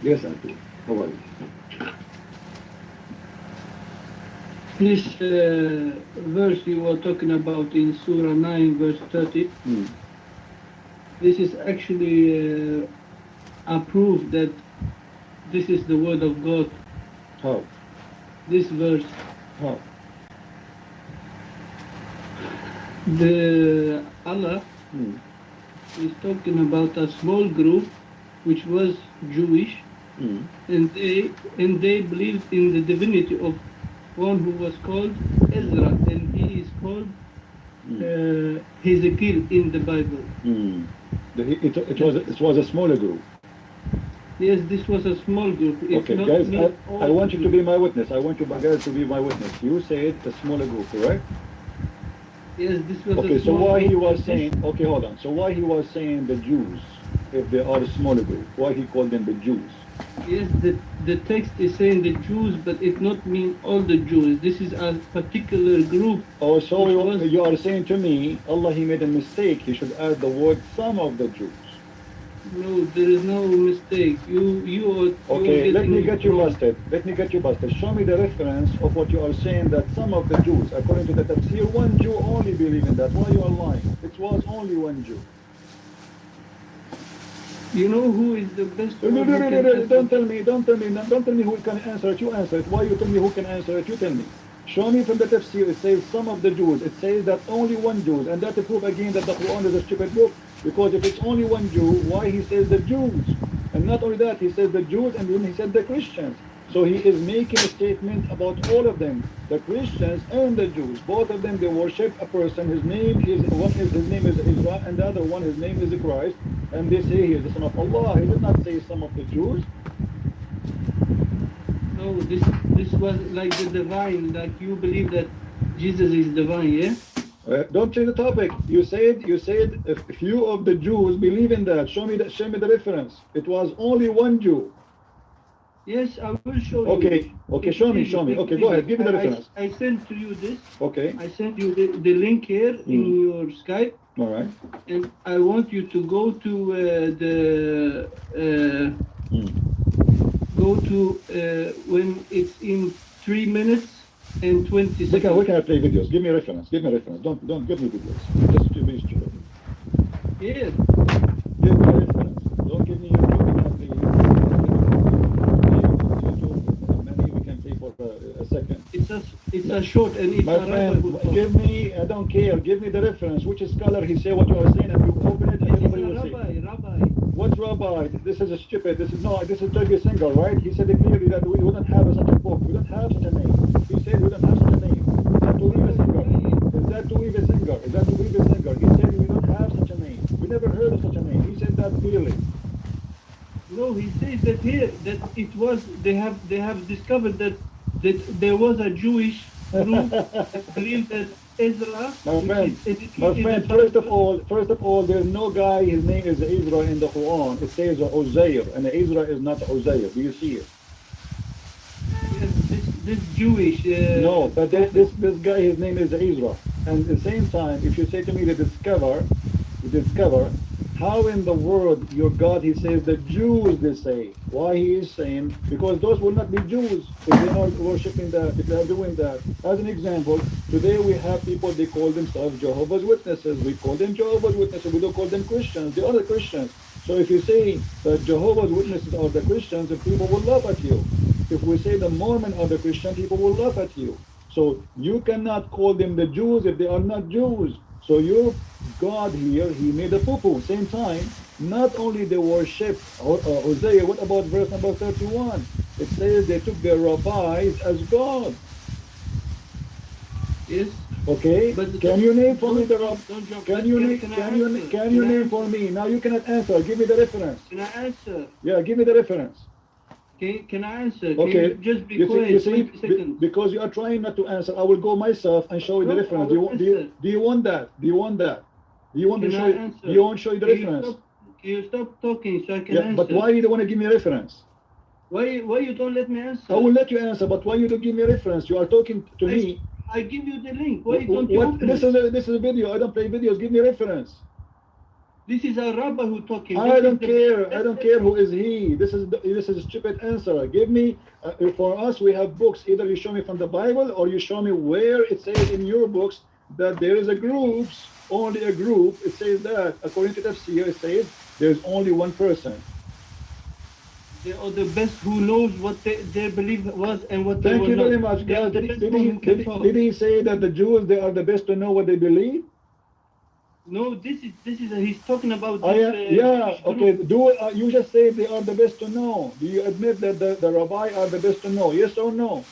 Yes, Auntie. How are you? This verse you were talking about in Surah 9, verse 30, Hmm. this is actually a proof that this is the word of God. How? This verse, How? the Allah Hmm. is talking about a small group which was Jewish, Hmm. and they believed in the divinity of one who was called Ezra, and he is called Hmm. Hezekiah in the Bible. Hmm. And It was a smaller group. yes, this was a small group. It's Okay, not guys, mean I all the want you to be Jews. my witness. I want you guys to be my witness. You said a smaller group, correct? Yes, this was a Okay, so small why he group, was and this, saying, okay, hold on. So why he was saying the Jews, if they are a smaller group, why he called them the Jews? yes, the text is saying the Jews, but it not mean all the Jews. This is a particular group Oh, so which was, you are saying to me, Allah, he made a mistake. He should add the word some of the Jews. no, there is no mistake. You are Okay, let getting me it get you wrong. busted. Let me get you busted. Show me the reference of what you are saying that some of the Jews, according to the tafsir, one Jew only believe in that. Why you are lying? It was only one Jew. You know who is the best No, no, one no, who no, no, can no, answer don't tell this? me, don't tell me who can answer it. You answer it. Why you tell me who can answer it? You tell me. Show me from the tafsir. It says some of the Jews. It says that only one Jews, and that to prove again that the Quran is a stupid book. Because if it's only one Jew, why he says the Jews? And not only that, he says the Jews, and then he said the Christians. So he is making a statement about all of them, the Christians and the Jews. Both of them, they worship a person. His name is his name is Israel, and the other one, his name is Christ. And they say he is the son of Allah. He did not say some of the Jews. No, this was like the divine, like you believe that Jesus is divine, yeah? Don't change the topic. You said if few of the Jews believe in that. Show me the reference. It was only one Jew. Yes, I will show you. Okay, okay, Take it easy, show me. take it Okay, go ahead. easy. Give me the reference. I sent to you this. Okay. I sent you the link here in Mm. your Skype, All right. and I want you to go to Mm. when it's in 3 minutes and 20 We seconds. can play videos. Give me a reference. Give me a reference. Don't give me videos. Just to be stupid. Yes, Give me a reference. Don't give me YouTube. We can play YouTube. Many we can play for a second. it's a short, and it's My a rabbi friend, who talks. give me, I don't care, give me the reference. Which scholar he say what you are saying, and you open it and This is everybody a will see. rabbi. What rabbi? This is a stupid. This is no. This is Turkey Singer, right? He said clearly that we don't have such a book. We don't have such a name. He said we don't have such a name. Is that to leave a singer? Is that to leave a singer? Is that to leave a singer? He said we don't have such a name. We never heard of such a name. He said that clearly. No, he says that here that it was they have discovered that there was a Jewish group that believed that Ezra, My which is friend, Ezekiel in the first of Bible. all, there's no guy, his name is Ezra in the Quran. It says Uzair, and Ezra is not Uzair. Do you see it? Yes, this Jewish No, but guy. this guy, his name is Ezra. And at the same time, if you say to me the discover, how in the world your God, he says the Jews, they say. Why he is saying? Because those will not be Jews if they are worshiping that, if they are doing that. As an example, today we have people, they call themselves Jehovah's Witnesses. We call them Jehovah's Witnesses. We don't call them Christians. They are the Christians. So if you say that Jehovah's Witnesses are the Christians, the people will laugh at you. If we say the Mormon are the Christian, people will laugh at you. So you cannot call them the Jews if they are not Jews. So your God here, he made a poo-poo. Same time, not only they worship Hosea, what about verse number 31? It says they took their rabbis as God. Yes, Okay, but can you name for me the rabbis? don't jump. Can you name? Can I Can you answer? can you Can I name for answer? me? Now you cannot answer. Give me the reference. Can I answer? Yeah, give me the reference. Can I answer? Can you Okay, just be you quiet see, 20 seconds? because you are trying not to answer, I will go myself and show you the No, I reference. will answer. Do you want that? Do you want that? Do you want me Can to show I you? Do answer? you want to show you the Can you reference? stop? Can you stop talking so I can Yeah, but answer? why you don't want to give me a reference? Why you don't let me I will answer? let you answer, but why you don't give me a reference? You are talking to I me. I give you the link. Why don't you What? open it? This is a video. I don't play videos. Give me a reference. This is a rabbi who talking. I This is don't the care. I best don't care who is he. This is a stupid answer. Give me. For us, we have books. Either you show me from the Bible, or you show me where it says in your books that there is a groups, only a group. It says that according to Tafsir, it says there's only one person. They are the best who knows what they believe was and what they Thank were you not. very much, They are guys. the best one who can talk. Did he say that the Jews they are the best to know what they believe? No, this is he's talking about I, this. yeah, Jewish okay. group. You just say they are the best to know. Do you admit that the rabbi are the best to know? Yes or no?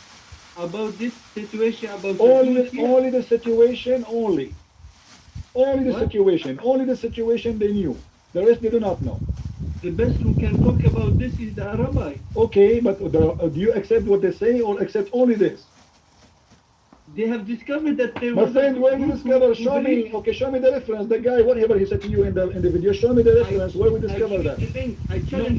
About this situation about the Jews here. Only the situation, only the What? situation, only the situation they knew. The rest they do not know. The best who can talk about this is the rabbi. Okay, but do you accept what they say or accept only this? They have discovered that there My was friend, where you group discover? who Show me. believed- Okay, show me the reference. The guy, whatever he said to you in the video, show me the reference where we discover I that. challenge the link. I No, challenge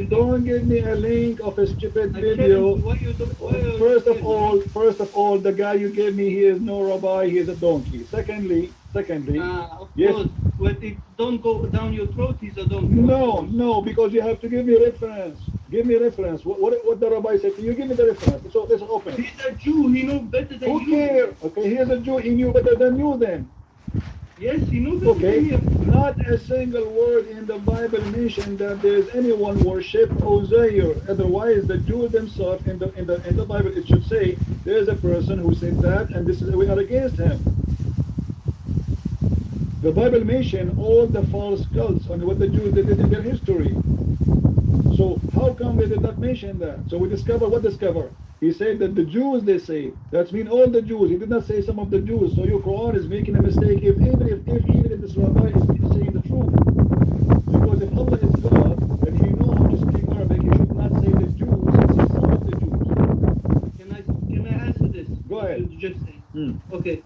don't give me a link of a stupid I video. challenge why you don't. Why are you First scared? of all, the guy you gave me, he is no rabbi, he is a donkey. Secondly, Of yes. course, when it don't go down your throat, he's a donkey. No, because you have to give me reference. Give me reference. What the rabbi said to you? Give me the reference. So let's open. He's a Jew. He knows better than Who you. cares? Okay, here's a Jew. He knew better than you then. Yes, he knows better Okay, than you. not a single word in the Bible mentioned that there is anyone worship Uzair. Otherwise, the Jews themselves in the Bible it should say there is a person who said that, and this is we are against him. The Bible mentioned all the false cults on what the Jews did in their history. So how come they did not mention that? So we discover what discover. He said that the Jews they say. That means all the Jews. He did not say some of the Jews. So your Quran is making a mistake even if this rabbi is saying the truth. Because if Allah is God and he knows how to speak Arabic, he should not say the Jews, he says some of the Jews. Can I answer this? Go ahead. You just say. Hmm. Okay.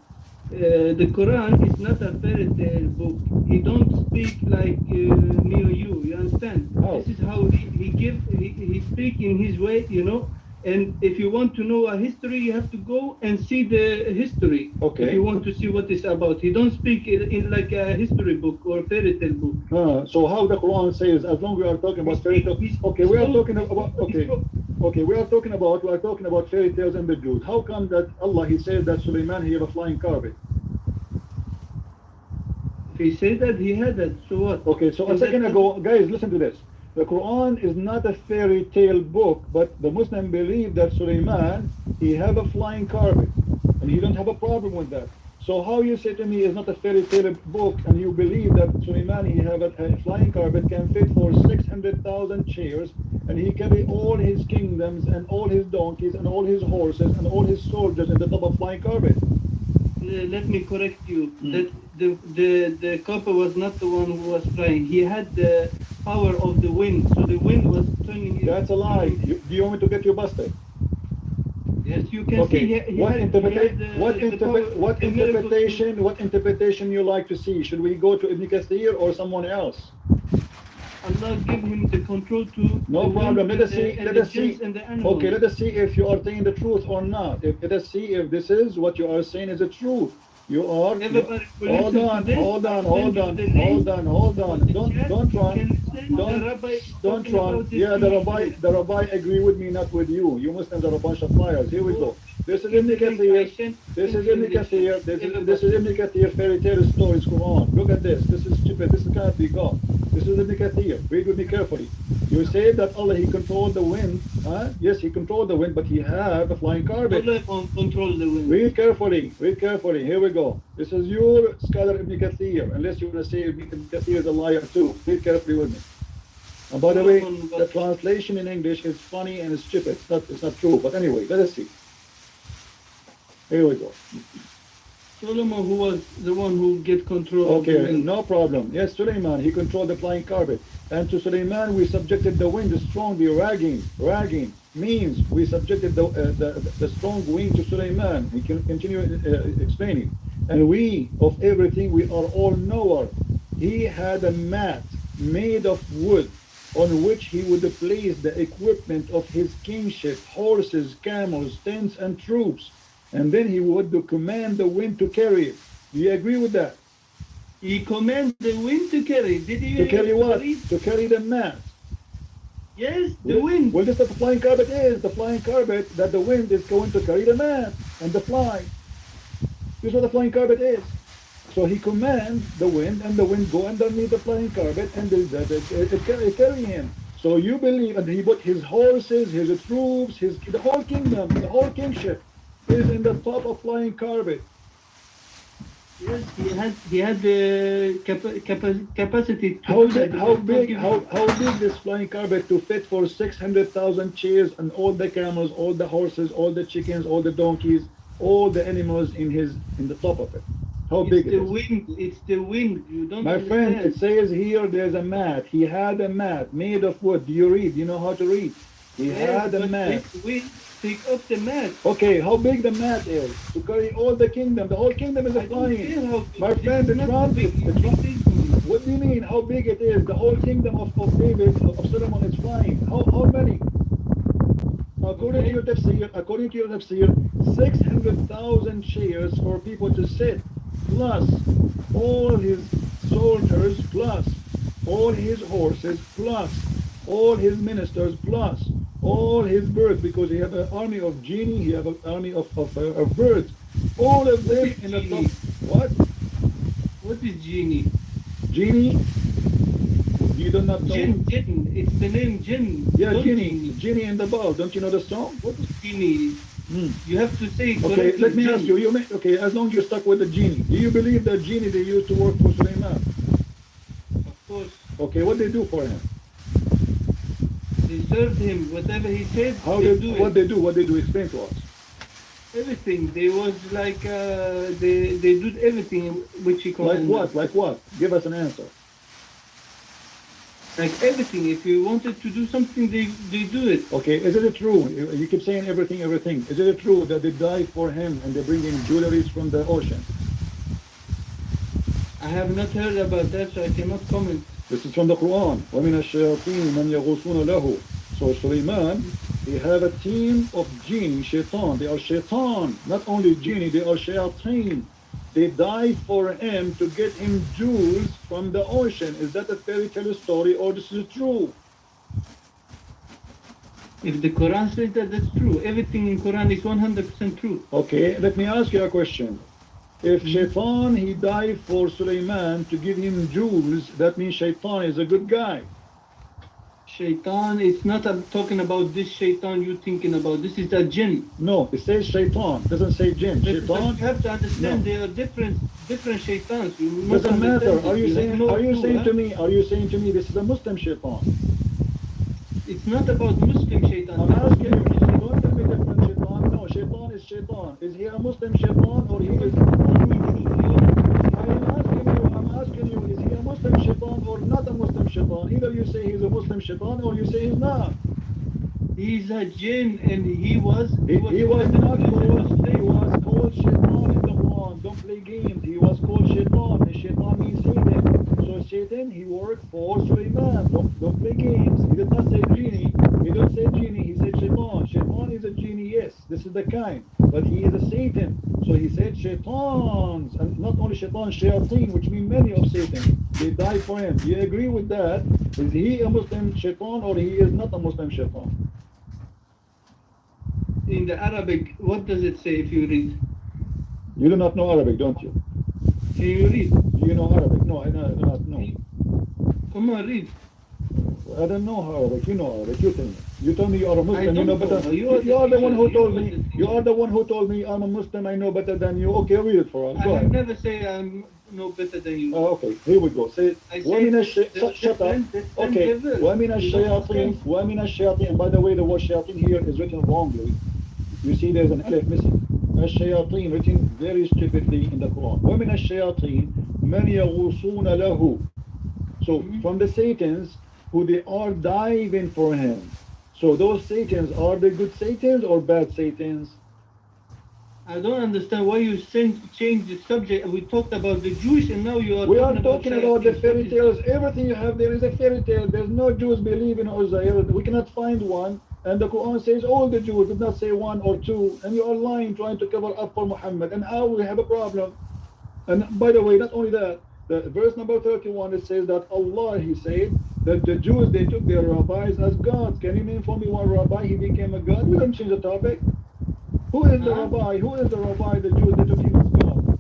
The Quran is not a fairy tale book. He don't speak like me or you. You understand? How? This is how he speak in his way. You know. And if you want to know a history, you have to go and see the history. Okay. If you want to see what it's about, he don't speak in like a history book or fairy tale book. So how the Quran says, as long as we are talking about fairy tales, okay, we are talking about we are talking about fairy tales and the Jews. How come that Allah he says that Sulaiman he had a flying carpet? If he said that, he had that. So what? Okay, so a And second that- ago, guys, listen to this. The Quran is not a fairy tale book, but the Muslim believe that Sulaiman he have a flying carpet, and he don't have a problem with that. So how you say to me is not a fairy tale book, and you believe that Sulaiman he have a flying carpet can fit for 600,000 chairs, and he carry all his kingdoms and all his donkeys and all his horses and all his soldiers in the top of flying carpet? Let me correct you. That the copper was not the one who was flying. He had the power of the wind, so the wind was turning. That's a lie. Do you want me to get you busted? Yes, you can Okay. see. What What interpretation you like to see? Should we go to Ibn Kathir or someone else? Allah give him the control to. No the problem. wind Let us and the- see. and Let the us see. jinns and the animals. Okay, let us see if you are saying the truth or not. Let us see if this is what you are saying is the truth. You are. Everybody will Hold listen on. to this. Hold on. Send Hold you on. the link Hold on. Hold on. on the Don't chat. don't You run. can send Don't the rabbi don't talking run. about this Yeah, issue. the rabbi agree with me, not with you. You Muslims are a bunch of liars. Here we go. This is Ibn Kathir. This is Ibn Kathir. This is Ibn Kathir fairy tale stories. Quran. Look at this. This is stupid. This cannot be God. This is Ibn Kathir. Read with me carefully. You say that Allah he controlled the wind. Huh? Yes, he controlled the wind, but he have a flying carpet. Allah control the wind. Read carefully. Read carefully. Here we go. This is your scholar Ibn Kathir. Unless you want to say Ibn Kathir is a liar too. Read carefully with me. And by the way, the translation in English is funny and it's stupid. It's not true. But anyway, let us see. Here we go. Solomon, who was the one who get control of the Okay, wind. no problem. Yes, Suleiman, he controlled the flying carpet. And to Suleiman, we subjected the wind strongly, ragging means we subjected the strong wind to Suleiman. We can continue explaining. And we, of everything, we are all knower. He had a mat made of wood on which he would place the equipment of his kingship, horses, camels, tents, and troops. And then he would command the wind to carry it. Do you agree with that? He commanded the wind to carry. Did you To carry what? read? To carry the mat. Yes, the wind. Well, this is what the flying carpet is. The flying carpet that the wind is going to carry the mat and the fly. This is what the flying carpet is. So he commands the wind, and the wind go underneath the flying carpet, and it carry him. So you believe, and he put his horses, his troops, the whole kingdom, the whole kingship is in the top of flying carpet. Yes, he had the capacity to How do that. big this flying carpet to fit for 600,000 chairs and all the camels, all the horses, all the chickens, all the donkeys, all the animals in the top of it? How big It's it the is? wind. It's the wind. You don't My friend, understand. it says here there's a mat. He had a mat made of wood. Do you read? You know how to read? He had a but mat. this wind pick up the mat. Okay, how big the mat is to carry all the kingdom? The whole kingdom is I don't care flying. how big. My This friend, is the not trump, big. the It's trump. big to me. What do you mean? How big it is? The whole kingdom of David, of Solomon is flying. How many? According to your tafsir, 600,000 chairs for people to sit, plus all his soldiers, plus all his horses, plus all his ministers, plus all his birds, because he have an army of genie, he have an army of birds, all of them in the top. What? What is genie? Genie? You do not know? Jinn. It's the name Jinn. Yeah, Not genie. Genie in the ball. Don't you know the song? What is genie? Hmm. You have to say Okay, correctly. let me Jinn. ask you. Okay, as long as you're stuck with the genie, do you believe that genie they used to work for Sulaiman? Of course, Okay, what they do for him? they served him. Whatever he said, How they they do what it. they do? What they do? Explain to us. Everything. They was like they did everything which he Like commanded. what? Like what? Give us an answer. Like everything. If you wanted to do something, they do it. Okay, is it true? You keep saying everything. Is it true that they die for him and they bring in jewelries from the ocean? I have not heard about that, so I cannot comment. This is from the Quran. وَمِنَ الشَّيَاطِينِ مَنْ يَغُوصُونَ لَهُ. So Sulaiman, he have a team of jinn, shaitan. They are shaitan. Not only jinn, they are shayateen. They die for him to get him jewels from the ocean. Is that a fairy tale story or this is true? If the Quran says that, that's true. Everything in Quran is 100% true. Okay, let me ask you a question. If shaitan, he died for Sulaiman to give him jewels, that means shaitan is a good guy. Shaitan, it's not talking about this shaitan you thinking about. This is a jinn. No, it says shaitan, doesn't say jinn. But you Shaitan have to understand No. they are different shaitans. You must doesn't matter. understand Are this. you have saying no are you clue, saying huh? to me this is a Muslim shaitan? It's not about Muslim shaitan. I'm asking you, don't tell me different shaitan. No, shaitan is shaitan. Is he a Muslim shaitan or he is I'm asking you, is he a Muslim shaitan or not a Muslim shaitan? Either you say he's a Muslim shaitan or you say he's not. He's a jinn and he was He was not called, he was called Shaitan in the Quran. Don't play games. He was called Shaitan. And Shaitan means Satan. So Satan, he worked for Sulaiman. Don't play games. He did not say genie. He didn't say genie. He said Shaitan. Shaitan is a genie, yes. This is the kind. But he is a Satan. So he said Shaitans. And not only Shaitan, Shayateen, which mean many of Satan. They die for him. Do you agree with that? Is he a Muslim Shaitan or he is not a Muslim Shaitan? in the Arabic. What does it say if you read? You do not know Arabic, don't you? Can you read? Do you know Arabic? No, I do not know. Come on, read. I don't know Arabic. You know Arabic. You tell me. You told me you are a Muslim. I You know don't better. know. You are the one who told You are me. the You are the one who told me I'm a Muslim. I know better than you. Okay, read it for us. I Go have ahead. never say I'm no better than you. Okay, here we go. Say, I say shut up. Okay, وَمِنَ الشَّيَاطِينِ. By the way, the word shayateen here is written wrongly. You see there's an alif missing. الشياطين written very stupidly in the Quran. وَمِنَ الشَّيَاطِينِ مَنْ يَغُوصُونَ لَهُ. So from the Satans who they are diving for him. So those Satans, are they good Satans or bad Satans? I don't understand why you change the subject. We talked about the Jewish and now you are We are talking about the shayateen. fairy What is tales. Everything you have there is a fairy tale. There's no Jews believe in Uzair. We cannot find one. And the Quran says all the Jews did not say one or two. And you are lying, trying to cover up for Muhammad. And how we have a problem. And by the way, not only that, verse number 31, it says that Allah, he said, that the Jews, they took their rabbis as gods. Can you name for me one rabbi, he became a god? We don't change the topic. Who is the rabbi? Who is the rabbi, the Jews, they took him as god?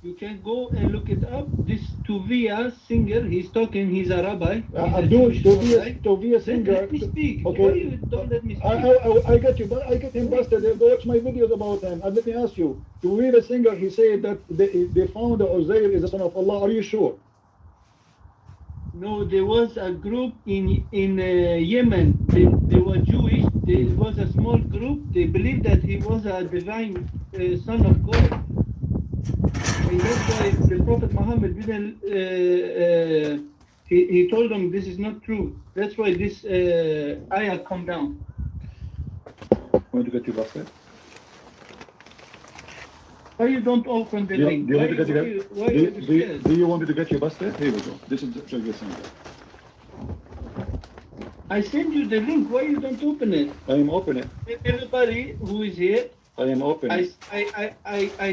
You can go and look it up. This Tuvia singer, he's talking, he's a rabbi. Tovia singer. Let me speak. Okay. Why you don't let me speak? I get you, but I get him busted. Go watch my videos about him. And let me ask you, Tovia singer, he said that they found that Uzair is the son of Allah. Are you sure? No, there was a group in Yemen. They were Jewish. There was a small group. They believed that he was a divine son of God. And that's why the Prophet Muhammad didn't. He told them this is not true. That's why this ayah come down. Want to get you busted? Why you don't open the link? Do you want me to get you busted? Here we go. This is the singer. I send you the link. Why you don't open it? I am opening it. Everybody who is here, I am opening.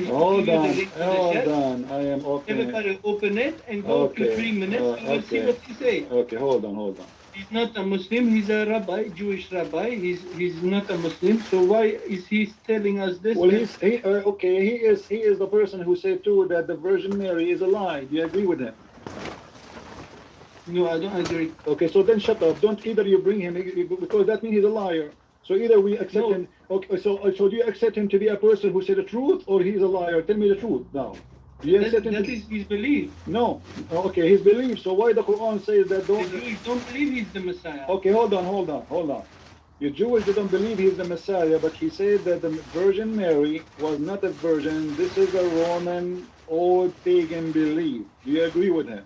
Hold on. I am opening. Everybody open it and go to 3 minutes and we'll see what he say. Okay, hold on. He's not a Muslim. He's a rabbi, Jewish rabbi. He's not a Muslim. So why is he telling us this? Well, he is the person who said too that the Virgin Mary is a lie. Do you agree with him? No, I don't agree. Okay, so then shut up. Don't either you bring him because that means he's a liar. So either we accept him. Okay, so do you accept him to be a person who said the truth, or he's a liar? Tell me the truth now. Do you accept him? That is his belief. No. Okay, his belief. So why the Quran says that The Jews don't believe he's the Messiah. Okay, hold on. The Jewish don't believe he's the Messiah, but he said that the Virgin Mary was not a virgin. This is a Roman old pagan belief. Do you agree with him?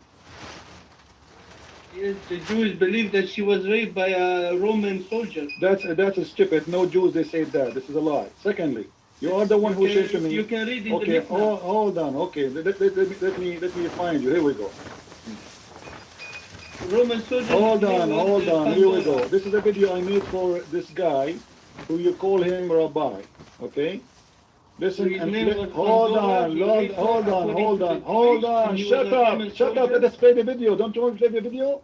Yes, the Jews believe that she was raped by a Roman soldier. That's a stupid. No Jews they say that. This is a lie. Secondly, you are the one who said to me. You can read in okay, the book. hold on. Okay, let me find you. Here we go. Roman soldiers. Hold on. Here we go. This is a video I made for this guy, who you call him Rabbi. Okay. Listen and hold on. Shut up. Let us play the video. Don't you want to play the video?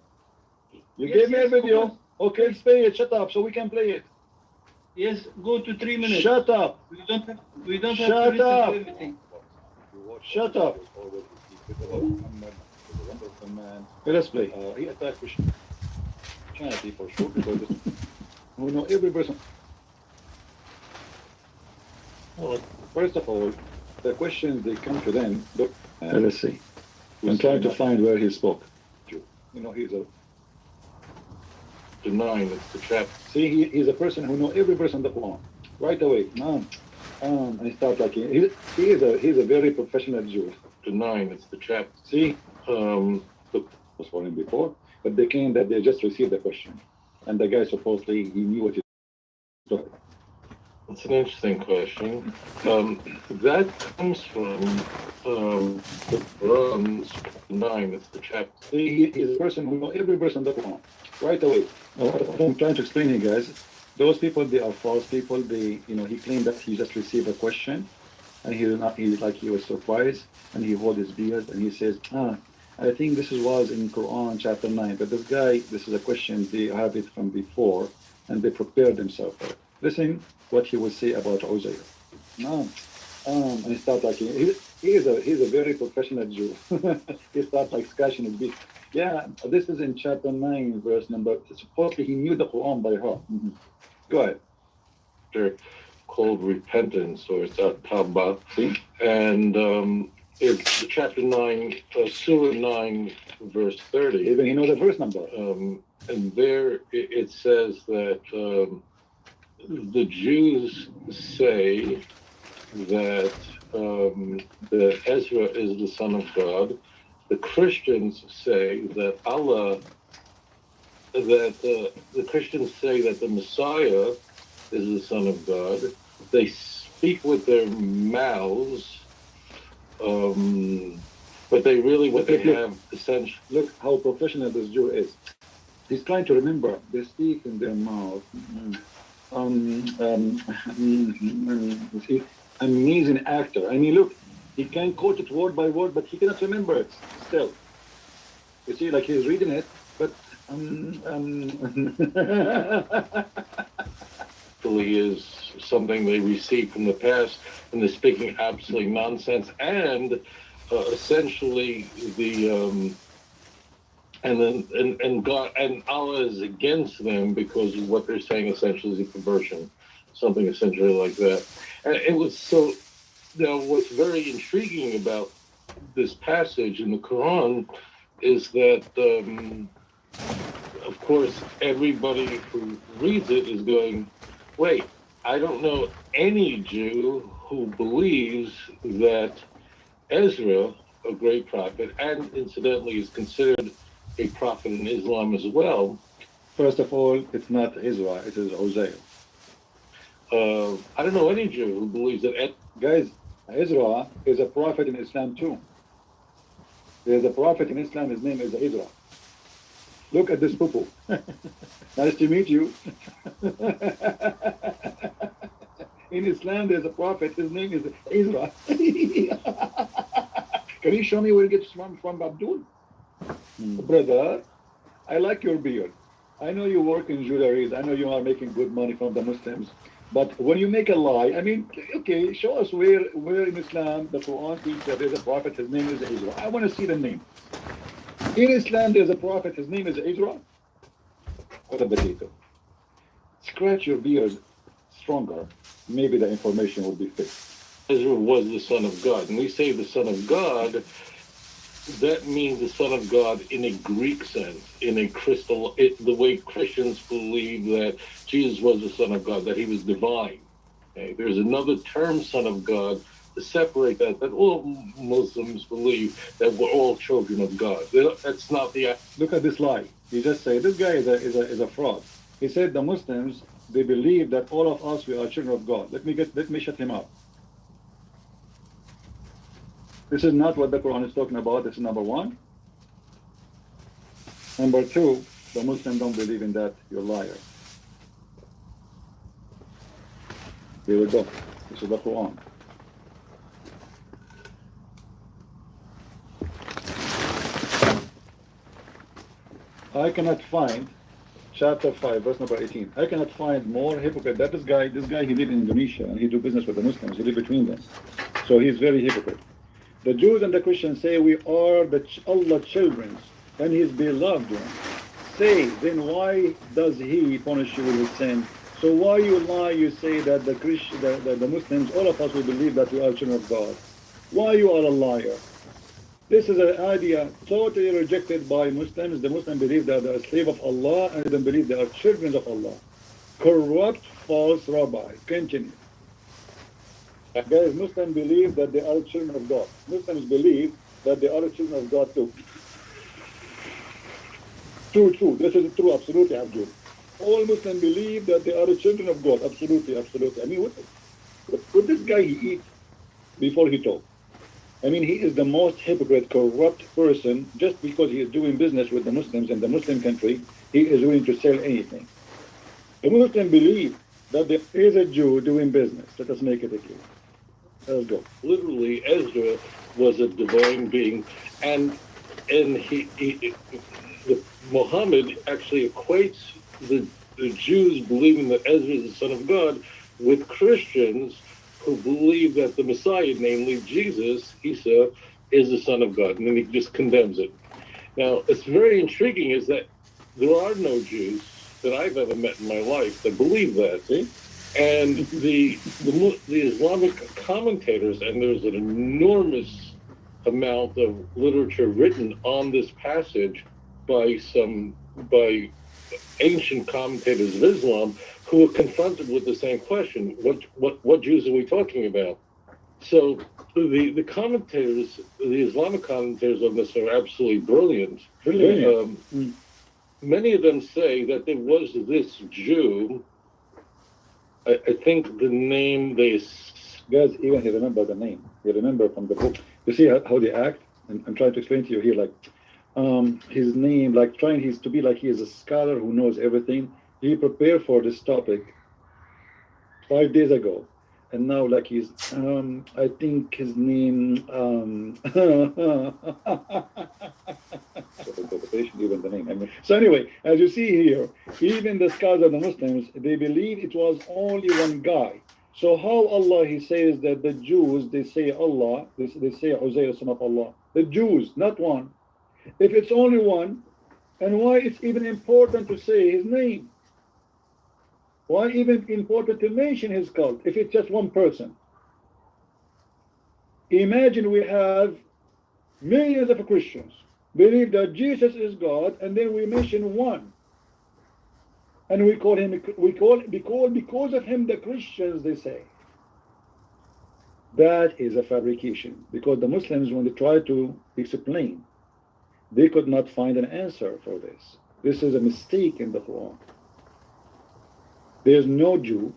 You gave me a video. Okay, let's play it. Shut up so we can play it. Yes, go to 3 minutes. Shut up. We don't have to listen to everything. Shut up. Let us play. He attacked Christianity for sure because we know every person. Well, first of all, the questions they come to them. Look, let's see. I'm trying to find where he spoke. You know, he's a denying it's the chap. See, he's a person who knows every verse on the Quran right away. And he starts like he's a very professional Jew. Denying it's the chap. See, was for him before, but they came that they just received the question, and the guy supposedly he knew what he was doing. It's an interesting question. That comes from the Quran's 9. It's the chapter. He is a person who knows every verse on the Quran right away. I'm trying to explain here, guys. Those people, they are false people. He claimed that he just received a question, and he was surprised, and he hold his beard, and he says, I think this was in Quran chapter 9. But this guy, this is a question they have it from before, and they prepared themselves for it. Listen what he will say about Uzair. And he starts like he's a very professional Jew. He starts like scratching his beak. Yeah, this is in chapter 9, verse number. Supposedly he knew the Quran by heart. Mm-hmm. Go ahead. They're called repentance, or it's at-tawbah. And it's chapter 9, Surah 9, verse 30. Even he knows the verse number. And there it says that the Jews say that Ezra is the son of God. The Christians say that the Christians say that the Messiah is the son of God. They speak with their mouths, but they really have essentially. Look how professional this Jew is. He's trying to remember. They speak in their mouth. Amazing actor. I mean, look, He can quote it word by word, but he cannot remember it still. You see, like he's reading it, but Actually is something they received from the past, and they're speaking absolutely nonsense, and essentially and God and Allah is against them because what they're saying essentially is a conversion, something essentially like that. And it was so. Now, what's very intriguing about this passage in the Quran is that, of course, everybody who reads it is going, wait, I don't know any Jew who believes that Ezra, a great prophet, and incidentally is considered a prophet in Islam as well. First of all, it's not Ezra, it is Hosea. I don't know any Jew who believes that. Guys, Ezra is a prophet in Islam too. There's a prophet in Islam, his name is Ezra. Look at this poo-poo. Nice to meet you. In Islam, there's a prophet, his name is Ezra. Can you show me where it gets from Abdul? Brother, I like your beard. I know you work in jewelry. I know you are making good money from the Muslims. But when you make a lie, I mean, okay, show us where in Islam the Quran teaches that there's a prophet, his name is Ezra. I want to see the name. In Islam, there's a prophet, his name is Ezra. What a potato. Scratch your beard stronger. Maybe the information will be fixed. Ezra was the son of God. And we say the son of God, that means the son of God in a Greek sense, in a the way Christians believe that Jesus was the son of God, that he was divine. Okay? There's another term, son of God, to separate that all Muslims believe that we're all children of God. That's not the... Look at this lie. He just said, this guy is a fraud. He said the Muslims, they believe that all of us, we are children of God. Let me shut him up. This is not what the Quran is talking about. This is number one. Number two, the Muslims don't believe in that. You're a liar. Here we go. This is the Quran. I cannot find, chapter 5, verse number 18. I cannot find more hypocrite. This guy, he live in Indonesia and he do business with the Muslims. He live between them. So he's very hypocrite. The Jews and the Christians say we are the Allah children and his beloved ones. Say, then why does he punish you with his sin? So why you lie, you say that the Muslims, all of us will believe that we are children of God. Why you are a liar? This is an idea totally rejected by Muslims. The Muslims believe that they are slave of Allah and they believe they are children of Allah. Corrupt, false rabbi. Continue. Guys, Muslims believe that they are children of God. Muslims believe that they are children of God too. True. This is true, absolutely, Abdul. All Muslims believe that they are children of God. Absolutely. I mean, what this guy eat before he talk? I mean, he is the most hypocrite, corrupt person. Just because he is doing business with the Muslims in the Muslim country, he is willing to sell anything. The Muslims believe that there is a Jew doing business. Let us make it clear. Let's go. Literally, Ezra was a divine being, and Muhammad actually equates the Jews believing that Ezra is the son of God with Christians who believe that the Messiah, namely Jesus, Isa, is the son of God, and then he just condemns it. Now, it's very intriguing is that there are no Jews that I've ever met in my life that believe that. See? And the Islamic commentators, and there's an enormous amount of literature written on this passage by ancient commentators of Islam who were confronted with the same question: what Jews are we talking about? So the commentators, the Islamic commentators on this are absolutely brilliant. Many of them say that there was this Jew. I think the name guys, even he remember the name. He remember from the book. You see how they act? I'm trying to explain to you here, like his name, like trying to be like he is a scholar who knows everything. He prepared for this topic 5 days ago. and now like he's I think his name even the name. I mean, so anyway, as you see here, even the scholars of the Muslims, they believe it was only one guy. So how Allah, he says that the Jews, they say Allah, they say Uzair, son of Allah. The Jews, not one. If it's only one, and why it's even important to say his name? Why even important to mention his cult if it's just one person? Imagine we have millions of Christians believe that Jesus is God, and then we mention one, and we call him, because of him the Christians, they say. That is a fabrication, because the Muslims, when they try to explain, they could not find an answer for this. This is a mistake in the Quran. There's no Jew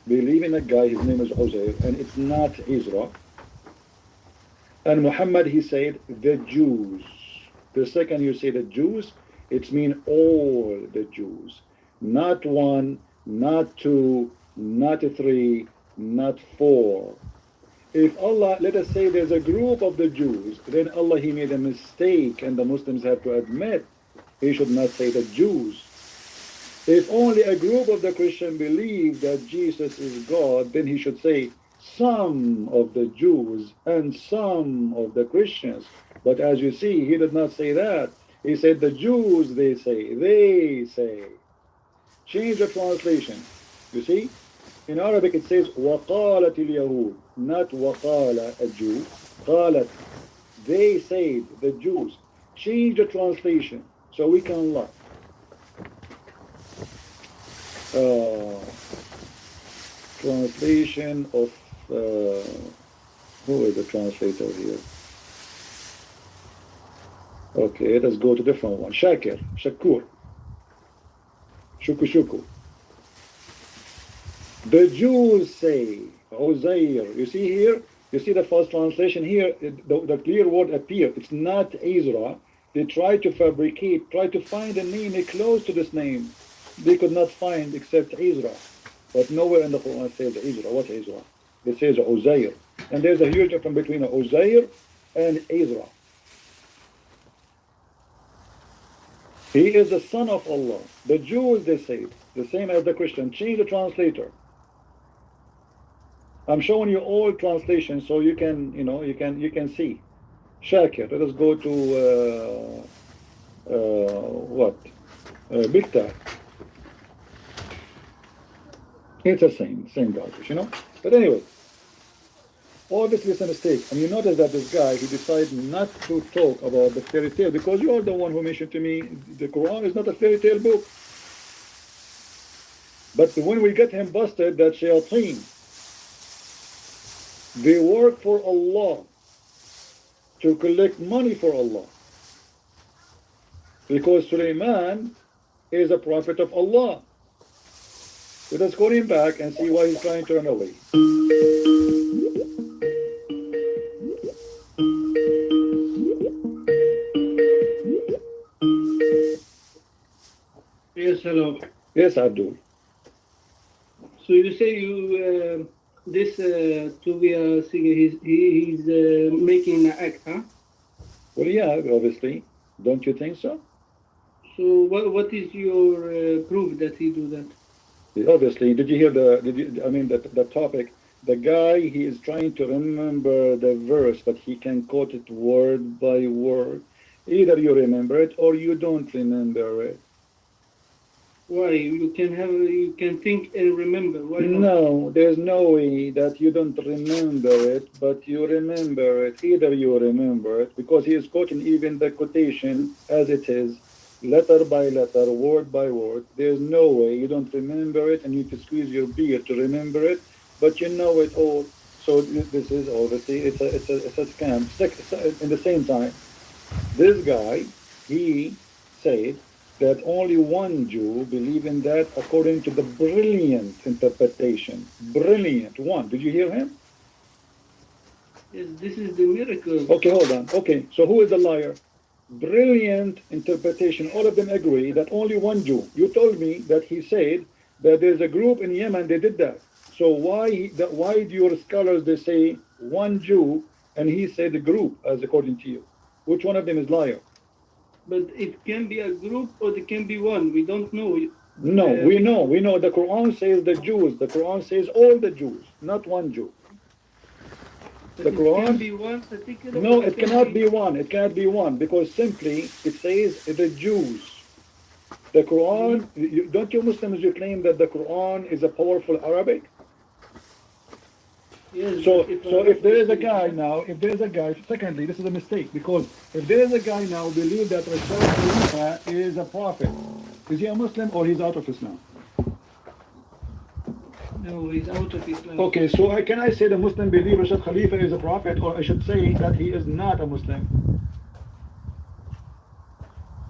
believe in a guy, his name is Uzair, and it's not Israel. And Muhammad, he said the Jews. The second you say the Jews, it's mean all the Jews. Not one, not two, not three, not four. If Allah, let us say there's a group of the Jews, then Allah, he made a mistake, and the Muslims have to admit he should not say the Jews. If only a group of the Christians believe that Jesus is God, then he should say some of the Jews and some of the Christians. But as you see, he did not say that. He said the Jews, they say. Change the translation. You see? In Arabic it says وَقَالَتِ الْيَهُودِ, not وَقَالَ a Jew. قَالَت, they said, the Jews. Change the translation so we can learn. Translation of who is the translator here? Okay, let's go to different one. Shakur. Shuku. The Jews say Uzair. You see here? You see the first translation here? The clear word appear. It's not Israel. They try to fabricate, try to find a name close to this name. They could not find except Israel. But nowhere in the Quran says Israel. What Israel? It says Uzair. And there's a huge difference between Uzair and Israel. He is the son of Allah. The Jews, they say, the same as the Christian. Change the translator. I'm showing you all translations so you can, you can see. Shakir. Let us go to Biktar. It's the same garbage, But anyway, obviously it's a mistake. And you notice that this guy, he decided not to talk about the fairy tale, because you're the one who mentioned to me the Quran is not a fairy tale book. But when we get him busted, that shayateen, they work for Allah to collect money for Allah. Because Sulaiman is a prophet of Allah. So let's call him back and see why he's trying to run away. Yes, hello. Yes, Abdul. So you say this Tuvia Sige, he's making an act, huh? Well, yeah, obviously. Don't you think so? So what is your proof that he do that? Obviously, did you hear the topic? The guy, he is trying to remember the verse, but he can quote it word by word. Either you remember it or you don't remember it. Why? You can think and remember. Why not? No, there's no way that you don't remember it, but you remember it. Either you remember it, because he is quoting even the quotation as it is, letter by letter, word by word. There's no way you don't remember it, and you can squeeze your beard to remember it, but you know it all. So this is obviously it's a scam. In the same time, this guy, he said that only one Jew believed in that according to the brilliant interpretation. Brilliant one. Did you hear him? Yes, this is the miracle. Okay, hold on. Okay, so who is the liar? Brilliant interpretation. All of them agree that only one Jew. You told me that he said that there's a group in Yemen, they did that. So why do your scholars they say one Jew and he said the group as according to you? Which one of them is liar? But it can be a group or it can be one. We don't know. No, we know. The Quran says the Jews. The Quran says all the Jews, not one Jew. But The it Quran. can be one particular. No, or it cannot be one. It cannot be one because simply it says the Jews. The Quran. Don't you Muslims you claim that the Quran is a powerful Arabic? Yes, So, but if there is a guy now, if there is a guy, secondly, this is a mistake because if there is a guy now believe that Rashad Khalifa is a prophet, is he a Muslim or he's out of Islam? No, he's out of Islam. Okay, so can I say the Muslim believe Rashad Khalifa is a prophet, or I should say that he is not a Muslim?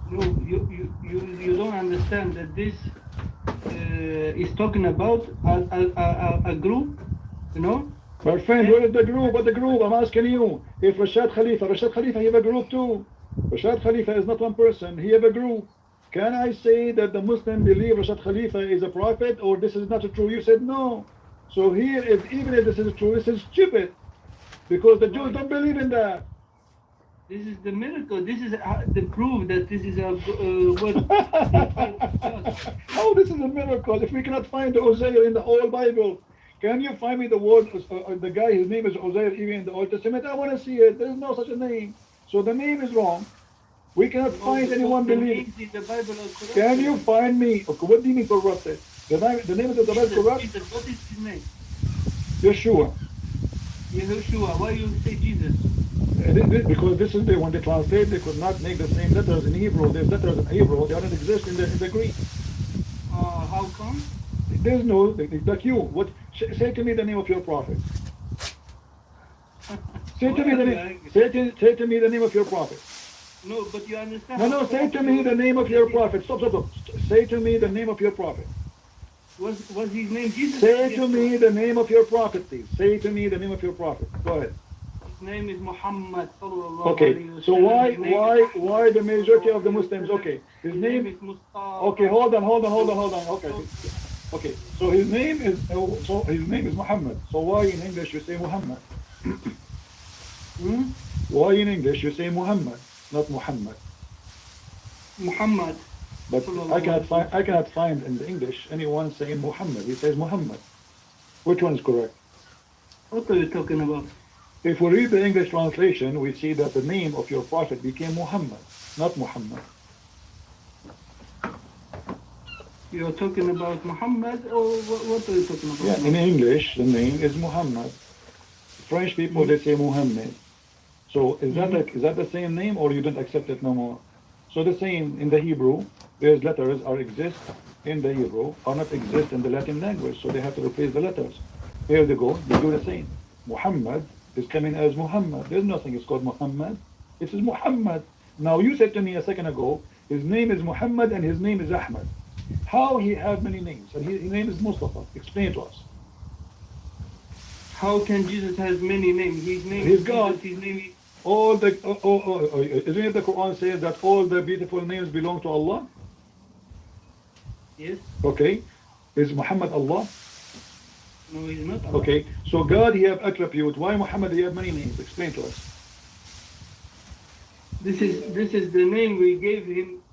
No, you don't understand that this is talking about a group, you know? My friend, where is the group? What the group? I'm asking you. If Rashad Khalifa, he have a group too. Rashad Khalifa is not one person, he have a group. Can I say that the Muslim believe Rashad Khalifa is a prophet or this is not true? You said no. So here, even if this is true, this is stupid. Because the Jews don't believe in that. This is the miracle. This is the proof that this is a what. How this is a miracle? If we cannot find the Uzair in the whole Bible, can you find me the word, the guy, his name is Uzair, even in the Old Testament? I want to see it. There is no such a name. So the name is wrong. We cannot find anyone believing. Can you find me? Okay, what do you mean corrupted? The name of the Bible corrupt? Jesus, what is his name? Yeshua. Yeshua. Why you say Jesus? Because this is when they translate, they could not make the same letters in Hebrew. There's letters in Hebrew, they don't exist in the Greek. How come? There's no, like you. What? Say to me the name of your prophet. Say to me the name. Say to me the name of your prophet. No, but you understand. No, say to me the name of your prophet. Stop. Say to me the name of your prophet. Was his name Jesus? Say to me the name of your prophet, please. Say to me the name of your prophet. Go ahead. His name is Muhammad. Okay, so why the majority of the Muslims? Okay, his name is Mustafa. Okay, hold on. Okay, so his name is Muhammad. So why in English you say Muhammad? Why in English you say Muhammad, not Muhammad? Muhammad. But I cannot find in the English anyone saying Muhammad. He says Muhammad. Which one is correct? What are you talking about? If we read the English translation, we see that the name of your prophet became Muhammad, not Muhammad. You're talking about Muhammad, or what are you talking about? Yeah, in English, the name is Muhammad. French people, they say Muhammad. So is that the same name, or you don't accept it no more? So the same in the Hebrew, there's letters are exist in the Hebrew, are not exist in the Latin language, so they have to replace the letters. Here they go, they do the same. Muhammad is coming as Muhammad. There's nothing is called Muhammad. It is Muhammad. Now you said to me a second ago, his name is Muhammad and his name is Ahmad. How he have many names? And his name is Mustafa. Explain to us. How can Jesus has many names? His name He's is God. Jesus, his name is... Isn't it the Quran says that all the beautiful names belong to Allah? Yes. Okay. Is Muhammad Allah? No, he's not Allah. Okay. So God, he have attribute. Why Muhammad, he have many names? Explain to us. This is the name we gave him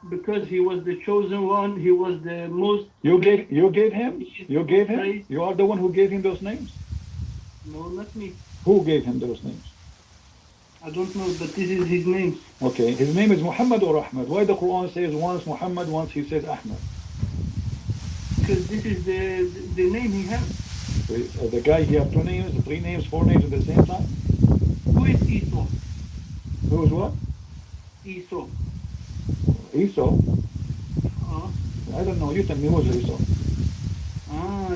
because he was the chosen one. He was the most... You gave him? You gave him? You are the one who gave him those names? No, not me. Who gave him those names? I don't know, but this is his name. Okay, his name is Muhammad or Ahmad? Why the Quran says once Muhammad, once he says Ahmad? Because this is the name he has. The guy, he have 2 names, 3 names, 4 names at the same time? Who is Esau? Who is what? Esau. Esau? I don't know, you tell me who's Esau.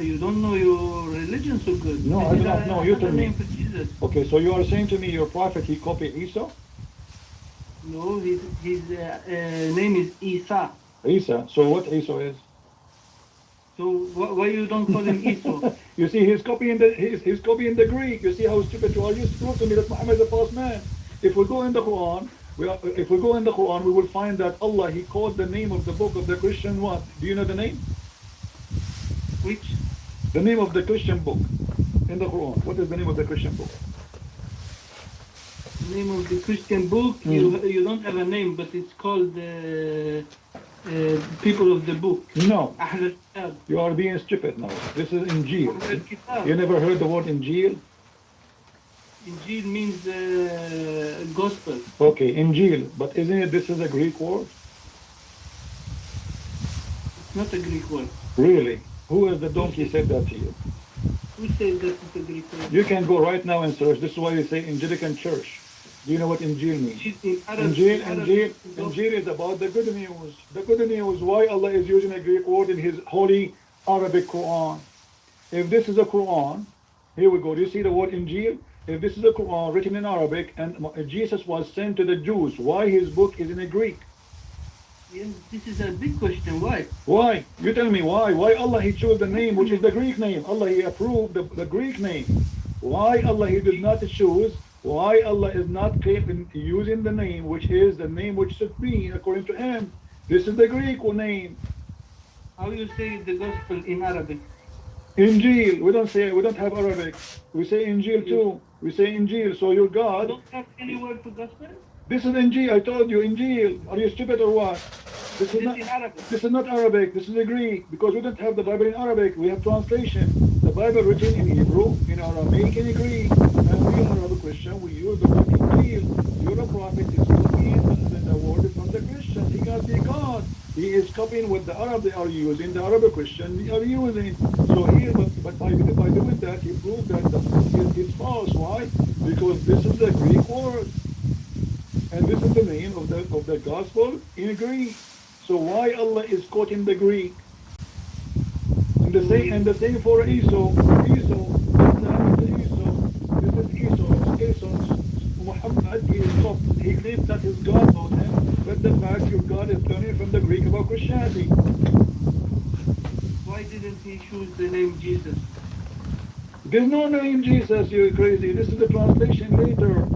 You don't know your religion so good. No, I do not know, you tell me. Name for Jesus. Okay, so you are saying to me your prophet, he copied Esau? No, his name is Isa. Isa, so what Esau is? So why you don't call him Esau? You see, he's copying the Greek. You see how stupid you are. You prove to me that Muhammad is a false man. If we go in the Quran, we will find that Allah, he called the name of the book of the Christian what? Do you know the name? Which? The name of the Christian book in the Quran. What is the name of the Christian book? The name of the Christian book, you don't have a name, but it's called People of the Book. No. Ahl al-Kitab. You are being stupid now. This is Injil. Ahl al-Kitab. You never heard the word Injil? Injil means gospel. Okay, Injil. But isn't it this is a Greek word? It's not a Greek word. Really? Who is the donkey said that to you? Who says that it's a Greek word? You can go right now and search. This is why they say Angelican Church. Do you know what Injil means? Injil is about the good news. The good news, why Allah is using a Greek word in His holy Arabic Quran. If this is a Quran, here we go. Do you see the word Injil? If this is a Quran written in Arabic and Jesus was sent to the Jews, why His book is in a Greek? Yes, this is a big question. Why? Why? You tell me why. Why Allah He chose the name which is the Greek name? Allah He approved the Greek name. Why Allah He did not choose? Why Allah is not using the name which is the name which should be according to Him? This is the Greek name. How you say the gospel in Arabic? Injil. We don't have Arabic. We say Injil too. We say Injil. So your You God. don't have any word for gospel? This is Injil. I told you Injil. Are you stupid or what? This is It's not. in Arabic. This is not Arabic. This is a Greek because we don't have the Bible in Arabic. We have translation. The Bible written in Hebrew, in Aramaic, in Greek. And we are a Christian. We use the word Injil. You're a prophet. Is copying the word from the Christian. He got the God. He is copying what the Arab they are using. The Arab Christian they are using. So here, but by doing that, he proved that it's false. Why? Because this is the Greek word. And this is the name of the gospel in Greek. So why Allah is quoting the Greek? And the same for Esau. Esau. This is Esau. Muhammad, he claims that his God knows him, but the fact your God is learning from the Greek about Christianity. Why didn't he choose the name Jesus? There's no name Jesus, you're crazy. This is the translation later.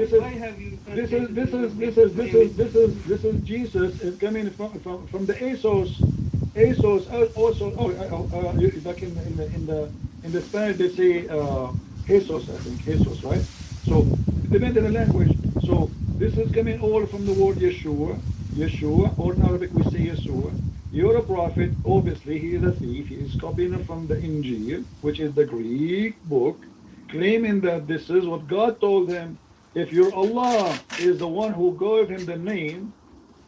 Why have you This is Jesus is coming from the Asos. Asos also. Like in the Spanish they say Jesus, I think Jesus, right? So it depends on the language. So this is coming all from the word Yeshua, or in Arabic we say Yeshua. You're a prophet. Obviously, he is a thief. He is copying from the Injil, which is the Greek book, claiming that this is what God told him. If your Allah is the one who gave him the name,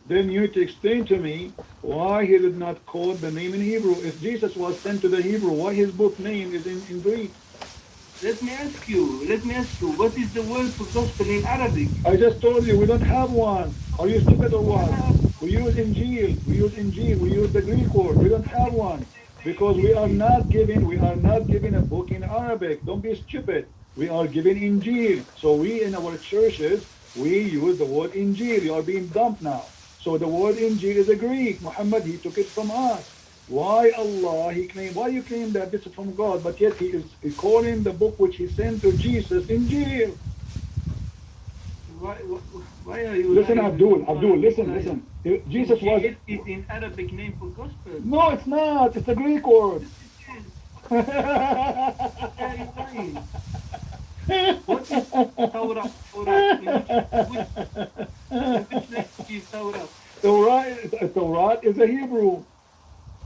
then you need to explain to me why he did not call the name in Hebrew. If Jesus was sent to the Hebrew, why his book name is in Greek? Let me ask you, what is the word for gospel in Arabic? I just told you we don't have one. Are you stupid or what? We use Injil. We use the Greek word. We don't have one because we are not giving a book in Arabic. Don't be stupid. We are giving Injil. So we in our churches we use the word Injil. You are being dumped now. So the word Injil is a Greek. Muhammad, he took it from us. Why Allah, why you claim that this is from God, but yet he is calling the book which he sent to Jesus Injil? Why are you Listen, lying? Abdul, listen. Jesus was... It is in Arabic name for gospel. No, it's not. It's a Greek word. What is Torah? Which language is Torah? Torah is a Hebrew.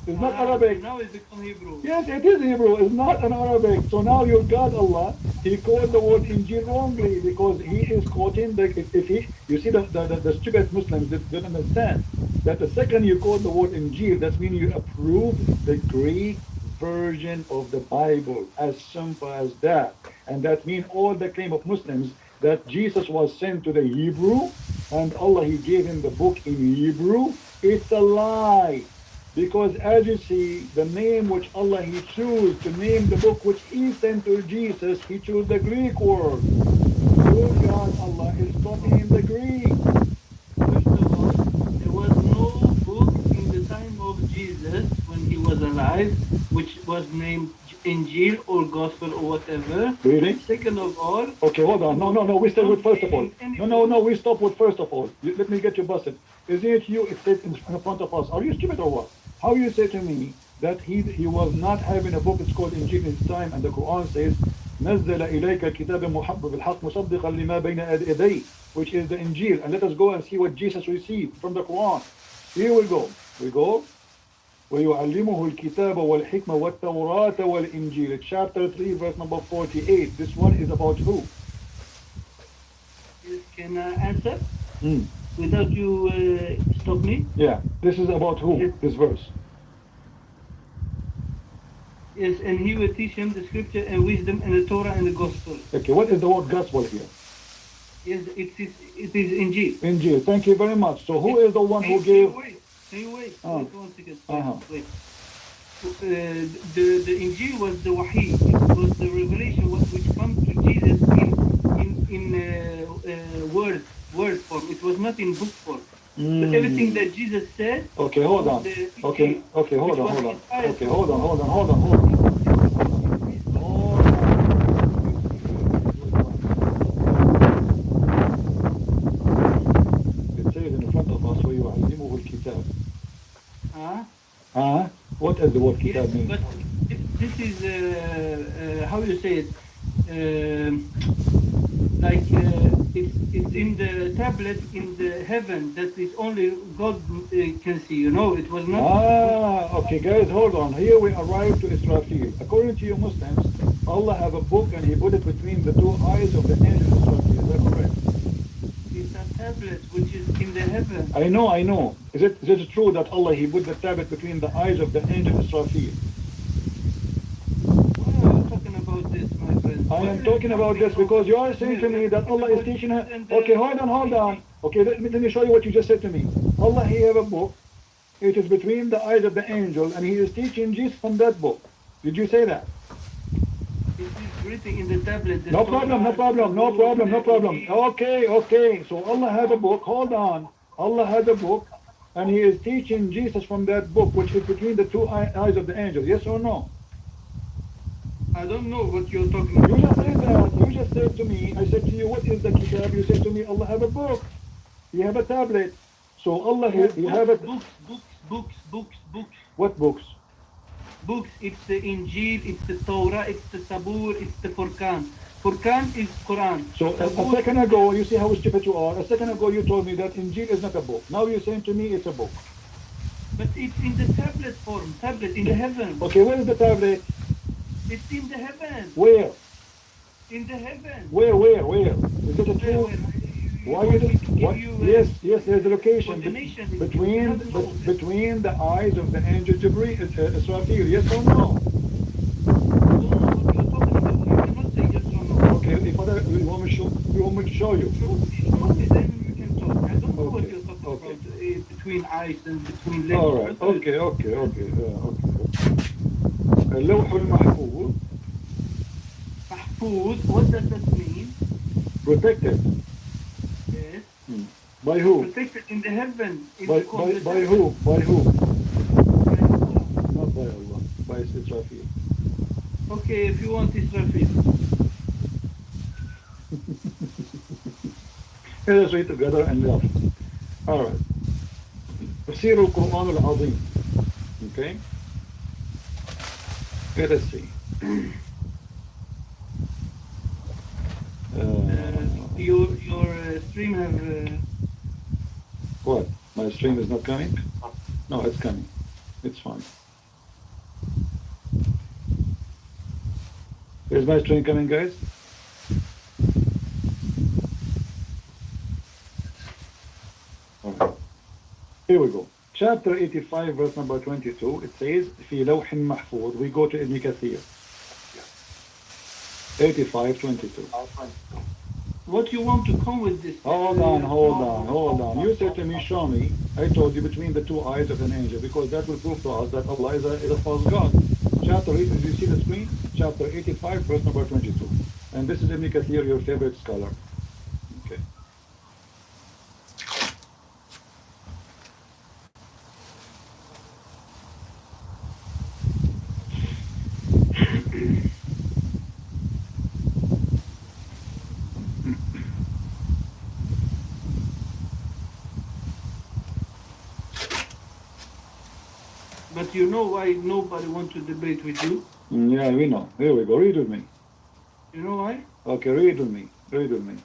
It's not Arabic. Now it's become Hebrew. Yes, it is Hebrew. It's not an Arabic. So now your God Allah, he called the word Injil wrongly because he is quoting you see the stupid Muslims don't understand that the second you quote the word Injil, that means you approve the Greek version of the Bible, as simple as that. And that means all the claim of Muslims that Jesus was sent to the Hebrew and Allah he gave him the book in Hebrew, it's a lie. Because as you see, the name which Allah he chose to name the book which he sent to Jesus, he chose the Greek word. Your God Allah is talking in the Greek. First of all, there was no book in the time of Jesus when he was alive, which was named Injil or Gospel or whatever. Really? Second of all... Okay, hold on. No, we start with first of all. No, we stop with first of all. Let me get you busted. Isn't it you, it said in front of us? Are you stupid or what? How you say to me that he was not having a book. It's called Injil in his time, and the Quran says نزل إليك الكتاب بالحق مصدقا لما بين يديه, which is the Injil. And let us go and see what Jesus received from the Quran. Here we go. We go. ويعلمه الكتاب والحكمة والتوراة والإنجيل. Chapter 3, verse number 48. This one is about who? Can I answer? Without you stop me? Yeah. This is about who? This verse. Yes, and he will teach him the scripture and wisdom and the Torah and the gospel. Okay, what is the word gospel here? Yes, it is Injil. Injil. Thank you very much. So who is the one who gave? Can you wait? Oh. Wait 1 second. Uh-huh. Wait. The Injil was the Wahi. It was the revelation which comes to Jesus in word form. It was not in book form. But everything that Jesus said. Okay, hold on. Okay, hold on. Okay, hold on. It says in front of us ويعلمه الكتاب. What does the word kitab mean? But this is how you say it? It's in the tablet in the heaven that is only God can see. You know, it was not. Okay, guys, hold on. Here we arrive to Israfil. According to you Muslims, Allah have a book and He put it between the two eyes of the angel Israfil. Is that correct? It's a tablet which is in the heaven. I know. Is it true that Allah He put the tablet between the eyes of the angel Israfil? Why are you talking about this, my friend? I am talking about this because you are saying to me that Allah is teaching her. Okay, hold on. Okay, let me show you what you just said to me. Allah, He have a book. It is between the eyes of the angel, and He is teaching Jesus from that book. Did you say that? It is written in the tablet. No problem. Okay. So Allah has a book. Hold on. Allah has a book, and He is teaching Jesus from that book, which is between the two eyes of the angel. Yes or no? I don't know what you're talking about. You just said that. You just said to me, I said to you, what is the kitab? You said to me, Allah have a book. He have a tablet. So Allah, He have a... Books. What books? Books, it's the Injil, it's the Torah, it's the Sabur, it's the Furqan. Furqan is Quran. So a second ago, you see how stupid you are. A second ago, you told me that Injil is not a book. Now you're saying to me it's a book. But it's in the tablet form, in the heaven. Okay, where is the tablet? It's in the heaven. Where? In the heaven. Where? Is it a true? Why you do? Yes, there's a location between the eyes of the angel Jibreel, Israfil. Yes or no? Okay, if you want me to show you. Okay, then you can talk. I don't know what you're talking about between eyes and between legs. All right. Okay. اللوح المحفوظ. Mahfuz, what does that mean? Protected. Yes. By who? Protected in the heaven. By who? By Allah. Not by Allah. By Israfil. Okay, if you want Israfil. Let us read together and laugh. All right. تفسير القرآن العظيم. Okay. Let us see. Your stream have. What? My stream is not coming? No, it's coming. It's fine. Is my stream coming, guys? All right. Here we go. Chapter 85, verse number 22. It says, في لوح محفوظ. We go to Ibn Kathir. 85:22. What you want to come with this? Hold on. You said to me, show me. I told you between the two eyes of an angel, because that will prove to us that Allah is a false God. Chapter 8, did you see the screen? Chapter 85, verse number 22. And this is Ibn Kathir, your favorite scholar. Okay. But But you know why nobody wants to debate with you? Yeah, we know. Here we go. Read with me. You know why? Okay, read with me. Read with me.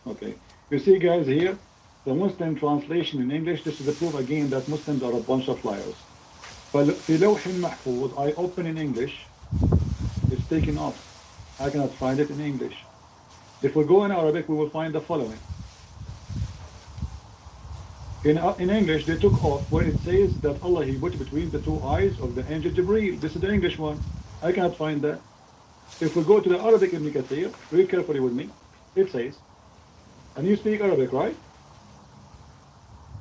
Okay. You see, guys, here, the Muslim translation in English, this is the proof again that Muslims are a bunch of liars. في لوح محفوظ, I open in English, it's taken off. I cannot find it in English. If we go in Arabic, we will find the following. In English, they took off where it says that Allah, He put between the two eyes of the angel Jibreel. This is the English one. I cannot find that. If we go to the Arabic Ibn Kathir, read carefully with me. It says, and you speak Arabic, right?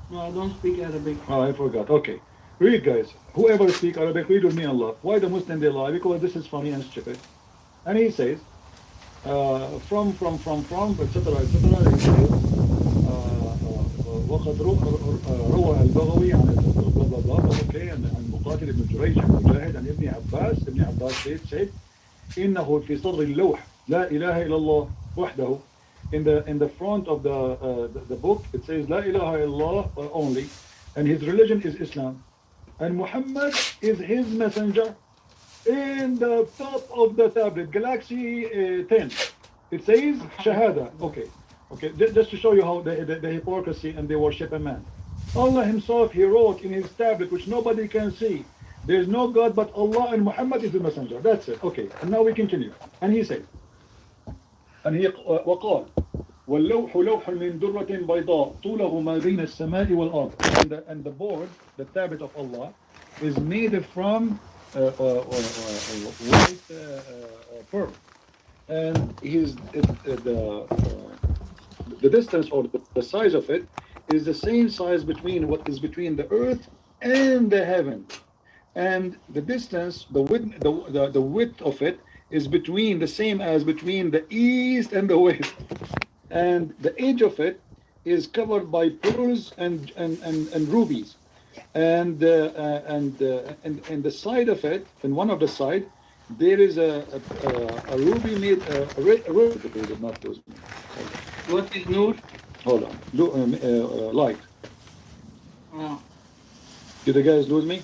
No, I don't speak Arabic. Oh, I forgot. Okay. Read, guys. Whoever speak Arabic, read with me Allah. Why the Muslim they lie? Because this is funny and stupid. And he says, from, etc., etc. He says, وقد روى البغوي عن blah blah blah. Okay, and مقاتل ابن جريج عن مجاهد عن ابن عباس. ابن عباس said, إنه في صدر اللوح لا إله إلا الله وحده. In the front of the book, it says لا إله إلا الله only, and his religion is Islam, and Muhammad is his messenger. In the top of the tablet, Galaxy 10, it says Shahada. Okay, just to show you how the hypocrisy and they worship a man. Allah Himself, He wrote in His tablet, which nobody can see, there is no God but Allah, and Muhammad is the messenger. That's it. Okay, and now we continue. And he said, and he وقال واللوح لوح من درة بيضاء طوله ما بين السماء والأرض. And the board, the tablet of Allah, is made from white pearl, and the distance or the size of it is the same size between what is between the earth and the heaven, and the distance, the width of it is between the same as between the east and the west, and the edge of it is covered by pearls and rubies, and the side of it, in one of the side, there is a ruby made not those. What is Noor? Hold on, light. Oh. Did the guys lose me?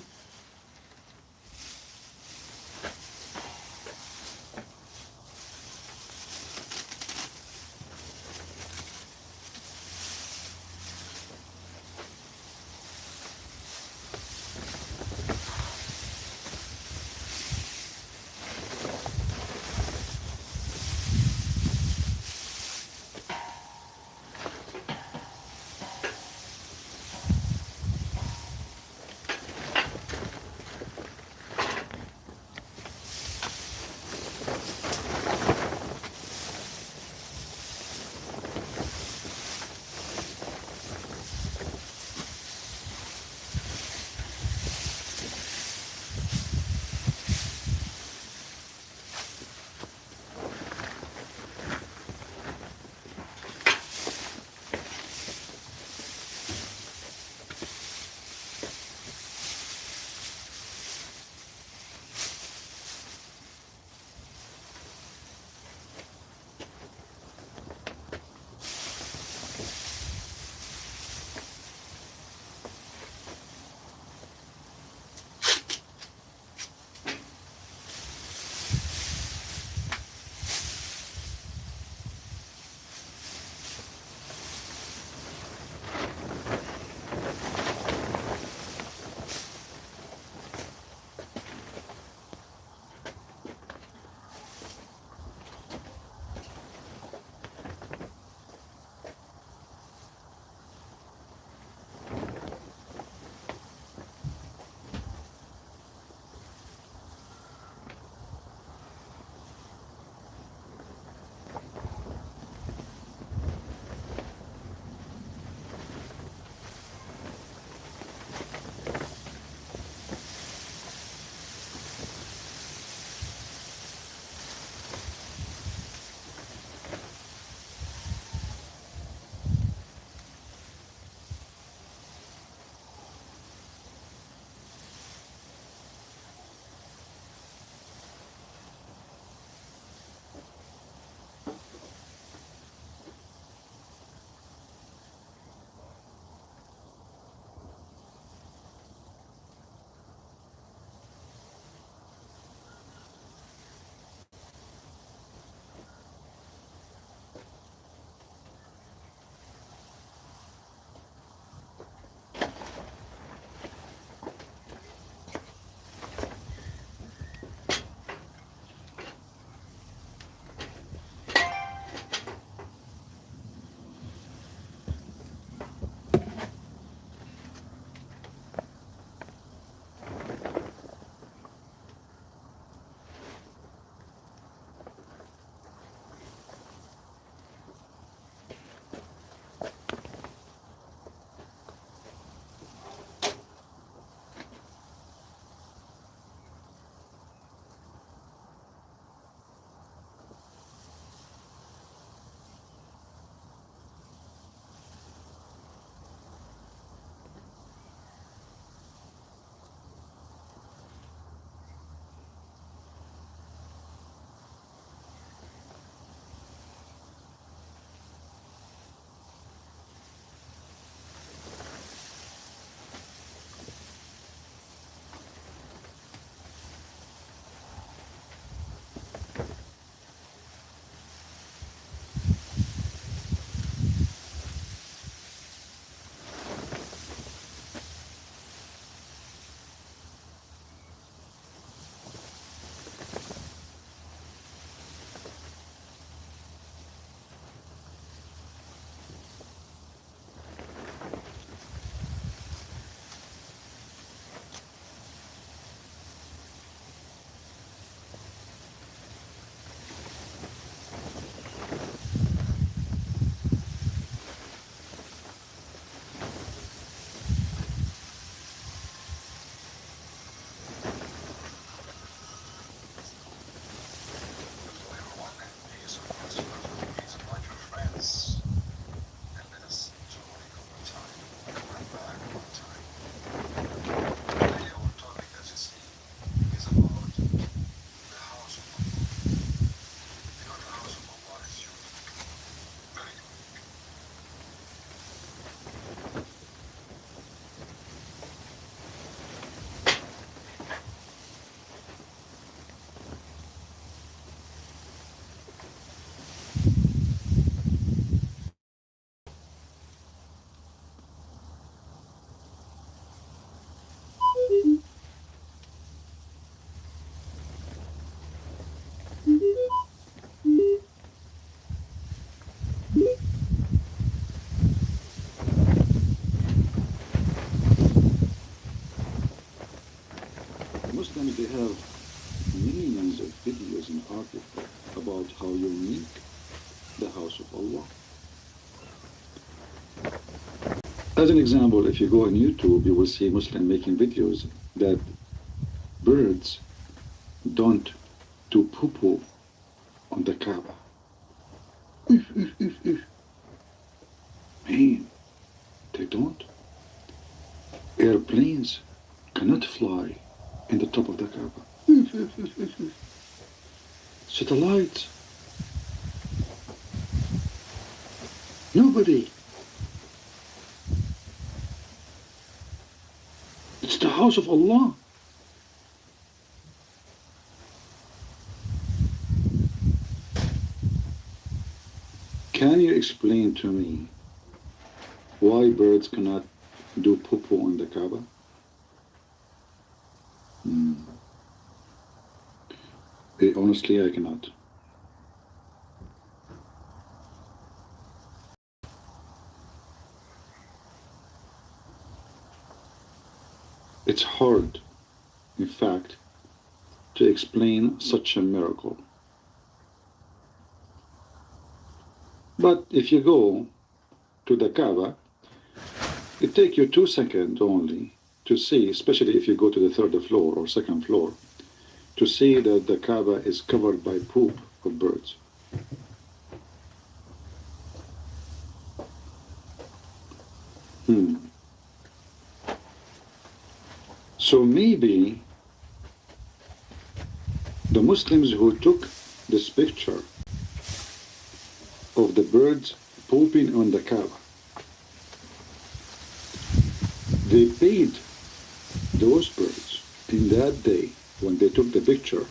Muslims, they have millions of videos and articles about how unique the house of Allah. As an example, if you go on YouTube, you will see Muslims making videos that birds don't do poo-poo on the Kaaba. Man, they don't. Airplanes cannot fly in the top of the Kaaba. Satellites. Nobody. It's the house of Allah. Can you explain to me why birds cannot do poo-poo on the Kaaba? Honestly, I cannot. It's hard, in fact, to explain such a miracle. But if you go to the Kaaba, it takes you 2 seconds only to see, especially if you go to the 3rd floor or 2nd floor, to see that the Kaaba is covered by poop of birds. So maybe the Muslims who took this picture of the birds pooping on the Kaaba, they paid those birds in that day when they took the picture,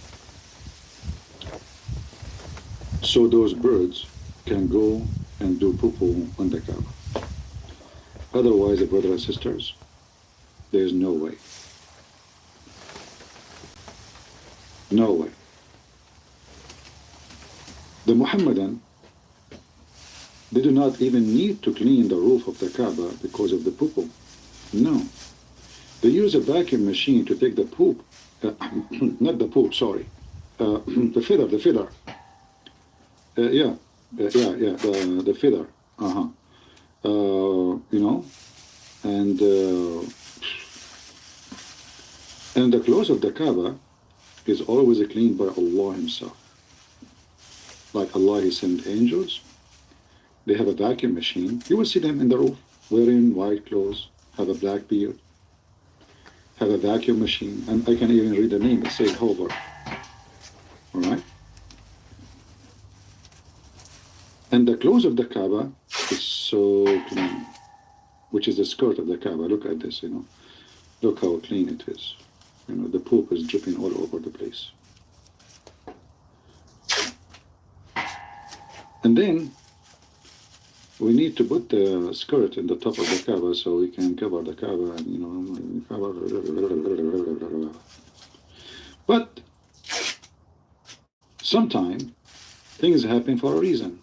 so those birds can go and do poo-poo on the Kaaba. Otherwise, brothers and sisters, there is no way. No way. The Muhammadan, they do not even need to clean the roof of the Kaaba because of the poo-poo. No. They use a vacuum machine to take the poop, not the poop, sorry, the feather. The feather, you know, and the clothes of the Kaaba is always cleaned by Allah Himself. Like Allah, He sent angels. They have a vacuum machine. You will see them in the roof, wearing white clothes, have a black beard, have a vacuum machine, and I can even read the name. It says Hover. All right. And the clothes of the Kaaba is so clean, which is the skirt of the Kaaba. Look at this, you know. Look how clean it is. You know, the poop is dripping all over the place. And then we need to put the skirt in the top of the Kaaba so we can cover the Kaaba and, you know, cover. But sometimes things happen for a reason,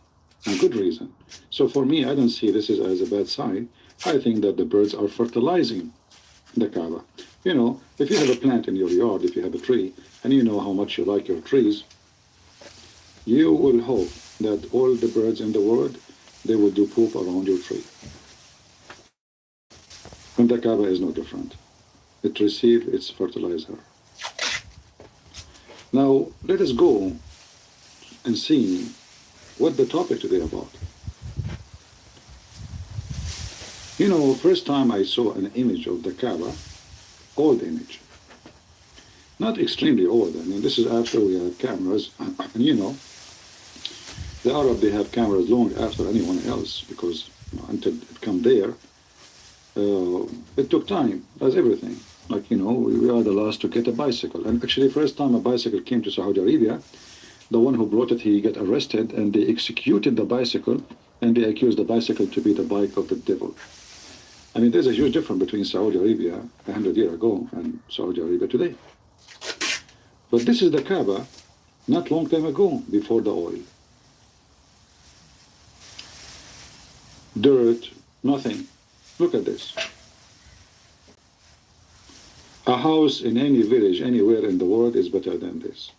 a good reason. So for me, I don't see this as a bad sign. I think that the birds are fertilizing the Kaaba. You know, if you have a plant in your yard, if you have a tree, and you know how much you like your trees, you will hope that all the birds in the world, they will do poop around your tree. And the Kaaba is no different. It receives its fertilizer. Now, let us go and see what the topic today about. You know, first time I saw an image of the Kaaba, old image. Not extremely old. I mean, this is after we had cameras. And you know, the Arab, they have cameras long after anyone else because, you know, until it come there, it took time, as everything. Like, you know, we are the last to get a bicycle. And actually, first time a bicycle came to Saudi Arabia, the one who brought it, he got arrested and they executed the bicycle and they accused the bicycle to be the bike of the devil. I mean, there's a huge difference between Saudi Arabia 100 years ago and Saudi Arabia today. But this is the Kaaba not long time ago, before the oil. Dirt, nothing. Look at this. A house in any village, anywhere in the world is better than this.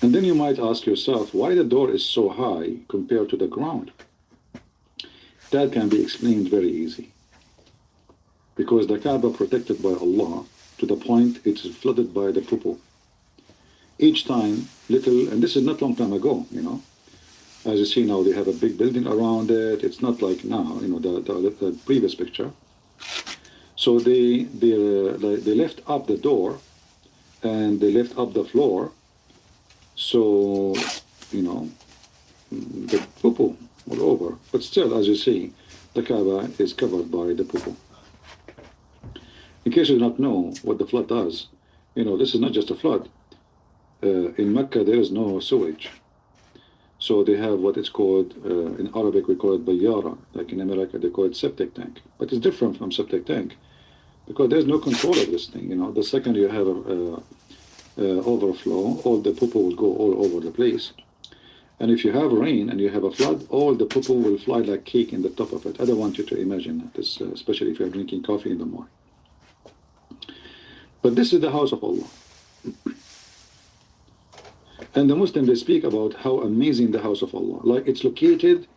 And then you might ask yourself, why the door is so high compared to the ground? That can be explained very easy. Because the Kaaba protected by Allah to the point it's flooded by the poo. Each time, little, and this is not long time ago, you know. As you see now, they have a big building around it. It's not like now, you know, the previous picture. So they lift up the door and they lift up the floor. So, you know, the poo all over. But still, as you see, the Kaaba is covered by the poo. In case you do not know what the flood does, you know, this is not just a flood. In Mecca, there is no sewage. So they have what is called, in Arabic, we call it bayyara. Like in America, they call it septic tank. But it's different from septic tank because there's no control of this thing. You know, the second you have overflow, all the poo will go all over the place. And if you have rain and you have a flood, all the poo will fly like cake in the top of it. I don't want you to imagine this, especially if you're drinking coffee in the morning. But this is the house of Allah. And the Muslims, they speak about how amazing the house of Allah. Like it's located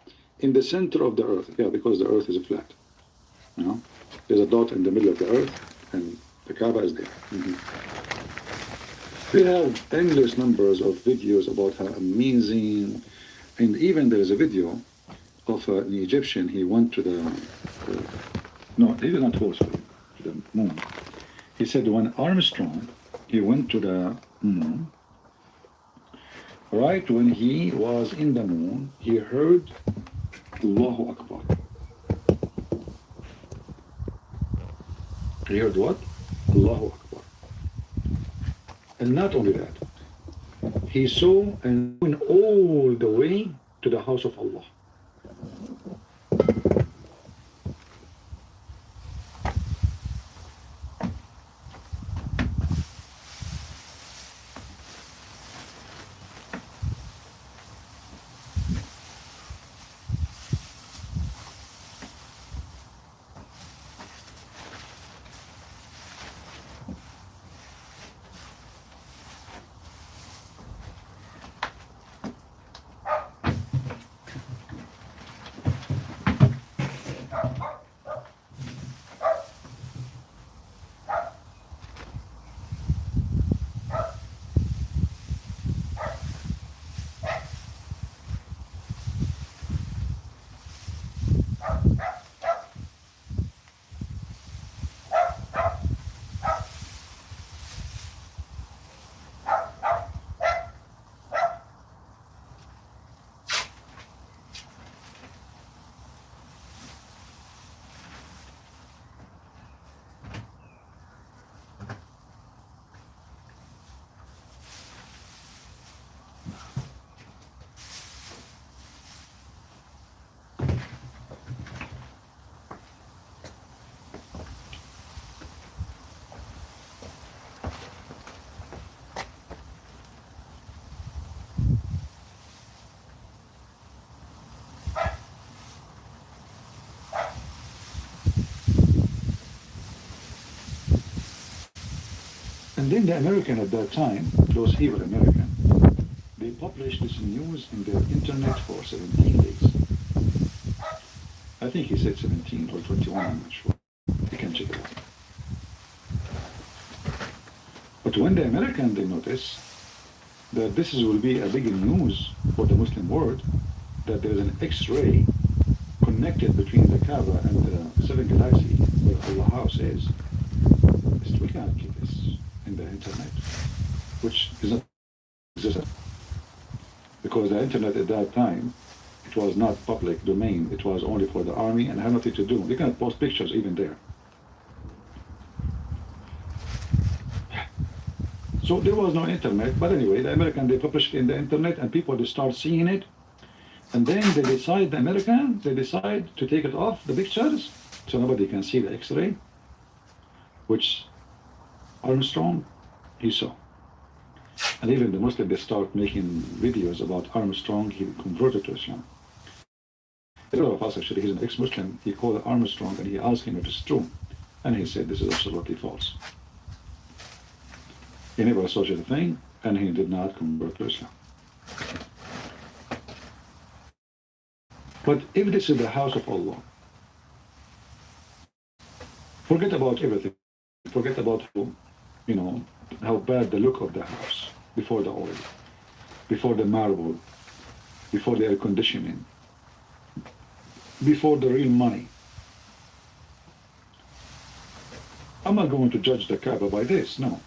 in the center of the earth. Yeah, because the earth is flat. You know, there's a dot in the middle of the earth, and the Kaaba is there. We have endless numbers of videos about how amazing, and even there is a video of an Egyptian. He went to the no, he did not go to the moon. He said when Armstrong, he went to the moon. Right when he was in the moon, he heard Allahu Akbar. He heard what? Allahu Akbar. And not only that, he saw and went all the way to the house of Allah. And then the American at that time, those evil American, they published this news in their internet for 17 days. I think he said 17 or 21, I'm not sure. You can check it out. But when the American, they notice that this will be a big news for the Muslim world, that there is an X-ray connected between the Kaaba and the seven galaxy where Allah house is, we cannot keep this in the internet, which is not existent. Because the internet at that time, it was not public domain, it was only for the army and had nothing to do. You cannot post pictures even there. So there was no internet, but anyway, the American, they published it in the internet and people, they start seeing it. And then they decide, the American, they decide to take it off the pictures so nobody can see the X-ray, which Armstrong, he saw. And even the Muslims, they start making videos about Armstrong, he converted to Islam. A lot of us actually, he's an ex-Muslim. He called Armstrong and he asked him if it's true. And he said, this is absolutely false. He never saw such a thing, and he did not convert to Islam. But if this is the house of Allah, forget about everything. Forget about, how bad the look of the house, before the oil, before the marble, before the air conditioning, before the real money. I'm not going to judge the Kaaba by this, no.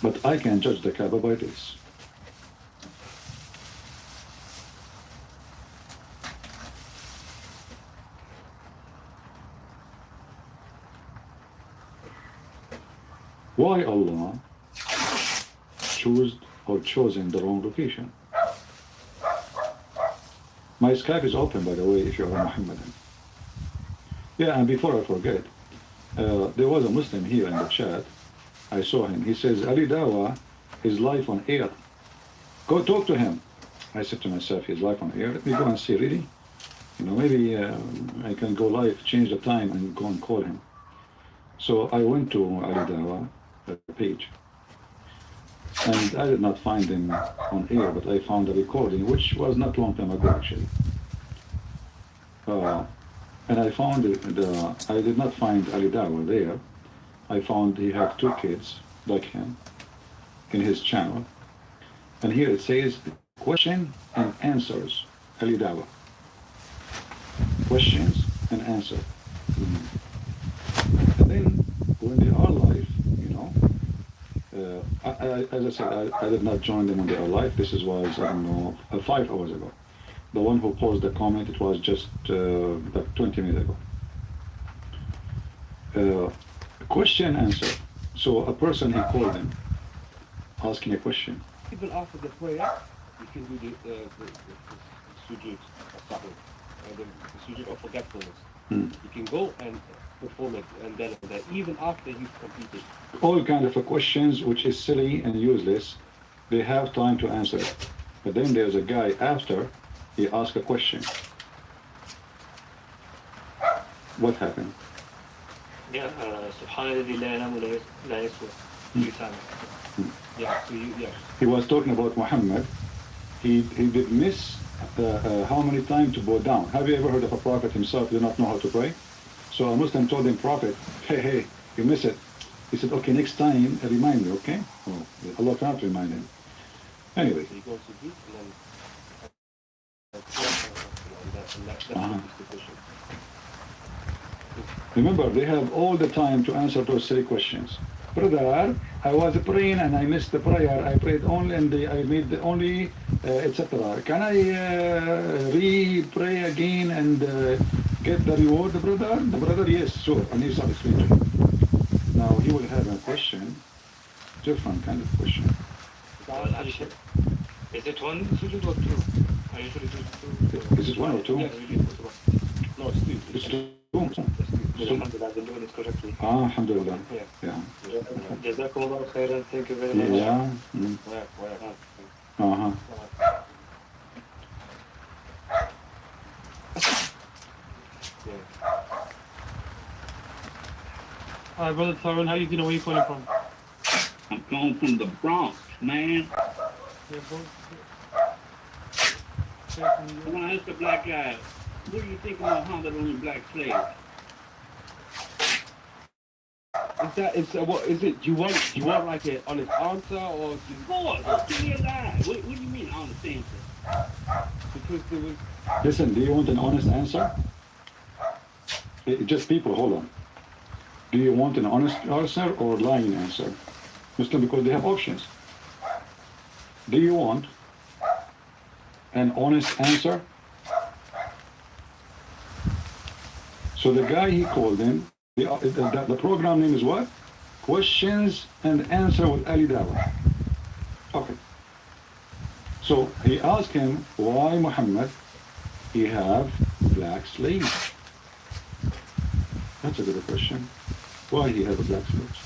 But I can judge the Kaaba by this. Why Allah chosen the wrong location? My Skype is open, by the way, if you are a Muhammadan. Yeah, and before I forget, there was a Muslim here in the chat. I saw him. He says, Ali Dawa is live on air. Go talk to him. I said to myself, he's live on air. Let me go and see, really. Maybe I can go live, change the time, and go and call him. So I went to Ali Dawa page. And I did not find him on air, but I found a recording, which was not long time ago, actually. And I found I did not find Ali Dawa there. I found he had 2 kids, like him, in his channel. And here it says, question and answers, Ali Dawa. Questions and answer. And then, when they are live, as I said, I did not join them when they are live. This was, I don't know, 5 hours ago. The one who posed the comment, it was just like 20 minutes ago. Question answer. So a person, he called him, asking a question. Even after the prayer, you can do the sujood of sahur, the sujood of forgetfulness. You can go and perform it, and then even after you've completed. All kind of questions which is silly and useless, they have time to answer it. But then there's a guy after, he asked a question. What happened? Yeah, subhanallah la yanamu la yaswa. Yeah, so He was talking about Muhammad. He did miss how many times to bow down. Have you ever heard of a prophet himself did not know how to pray? So a Muslim told him, Prophet, hey, you miss it. He said, okay, next time, remind me, okay? Oh, Allah cannot remind him. Anyway. So he goes to deep and then that's the question. Remember, they have all the time to answer those silly questions. Brother, I was praying and I missed the prayer. I prayed only and I made the only, etc. Can I re-pray again and get the reward, brother? The brother, yes, sure. And he started explaining to him. Now he will have a question, different kind of question. Is it one sujood or 2? I usually do 2. Is it 1 or 2? Yeah, really. No, it's 2. It's 2. Alhamdulillah, I've been doing it correctly. Alhamdulillah. Yeah. Yeah. Jazakumullah khairan. Thank you very much. Yeah. Uh-huh. Hi, Brother Tyrone, how you doing? Where you calling from? I'm calling from the Bronx, man. Yeah, bro. I want to ask the black guy, what do you think about Muhammad on the black slave? What is it? Do you want like an honest answer or? Boy, give me a lie. What do you mean honest answer? Because there was. Listen, do you want an honest answer? Just people, hold on. Do you want an honest answer or lying answer? Muslim, because they have options. Do you want an honest answer? So the guy, he called him, the program name is what? Questions and Answer with Ali Dawa. Okay. So he asked him, why Muhammad, he have black slaves? That's a good question. Why he have a black slaves?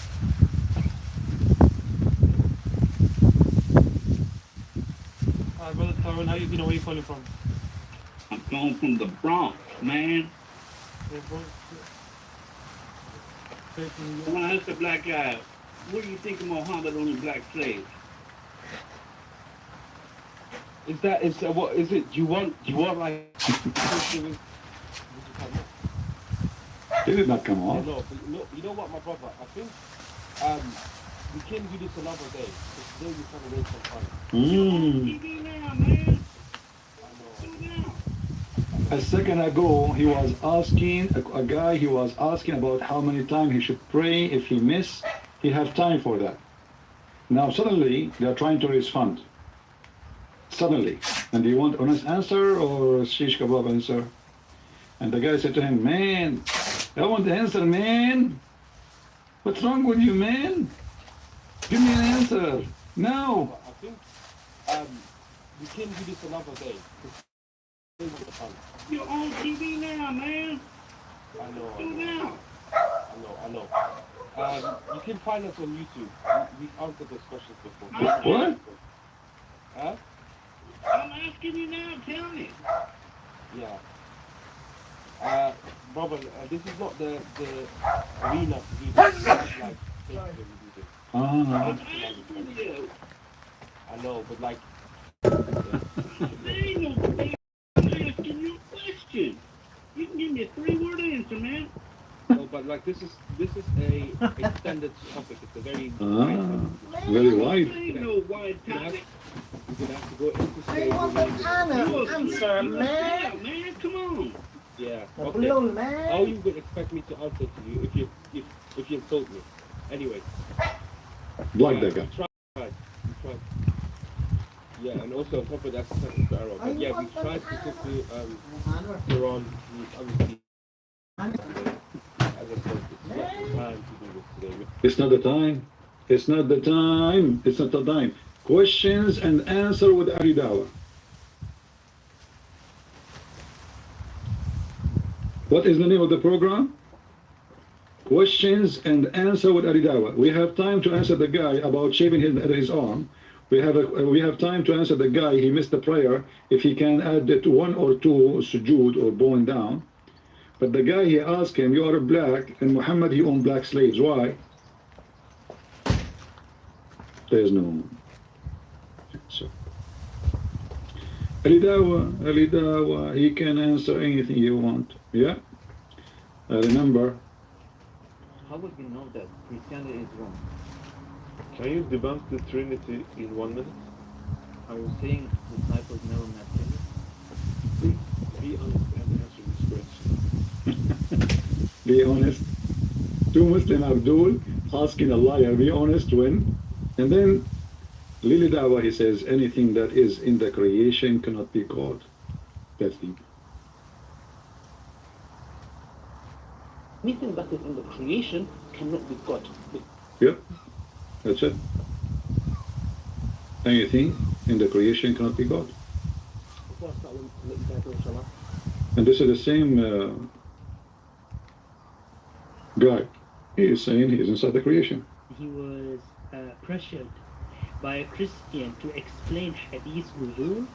Hi, Brother Tyrone, how you, where you calling from? I'm calling from the Bronx, man. I want to ask the black guy, what do you think of Muhammad on the black slaves? What is it? Do you want like? He did not come No, off. but you know what, my brother? I think we can do this another day. Because today we're trying to raise some funds. Mm. TV now, man. I know. Do now. A second ago, he was asking, a guy, he was asking about how many times he should pray if he miss. He have time for that. Now suddenly, they are trying to raise fund. Suddenly. And do you want honest answer or shish kebab answer? And the guy said to him, man, I want the answer, man. What's wrong with you, man? Give me an answer. No. But I think we can do this another day. Because today we're fun. You're on TV now, man. I know. Do now. I know. You can find us on YouTube. We've answered those questions before. What? Huh? I'm asking you now. Tell me. Yeah. Brother, this is not the arena to do this. It's like, basically we do this. I'm Ah. asking you. I know, but like, There ain't no thing. I'm asking you a question. You can give me a 3-word answer, man. no, but like this is a extended topic. It's a very wide topic. Very wide. There ain't no wide topic. We're gonna have to go into I stage. want an answer, man. Man, come on. Yeah. The Okay. blue How man. you would expect me to answer to you if you insult me? Anyway. Block that guy. You tried. Yeah, and also on top of that, second arrow. But yeah, we tried to get to Quran. We obviously, as I said, it's not the time to do this today. It's not the time. It's not the time. It's not the time. Questions and answer with Aridawa. What is the name of the program? Questions and answer with Aridawa. We have time to answer the guy about shaving his arm. We have time to answer the guy, he missed the prayer, if he can add it to 1 or 2 sujood or bowing down. But the guy, he asked him, you are black, and Muhammad, he owned black slaves. Why? There's no answer. Alidawa, he can answer anything you want. Yeah? Remember, How would we know that Christianity is wrong? Can you debunk the Trinity in 1 minute? Are you saying disciples never met Jesus? Be honest and answer this question. be honest. Two Muslim Abdul asking a liar, be honest when? And then Lili Dawa, he says, anything that is in the creation cannot be God. That's deep. Anything that is in the creation cannot be God. Yep, that's it. Anything in the creation cannot be God. And this is the same guy. He is saying he is inside the creation. He was pressured by a Christian to explain Hadith wudu.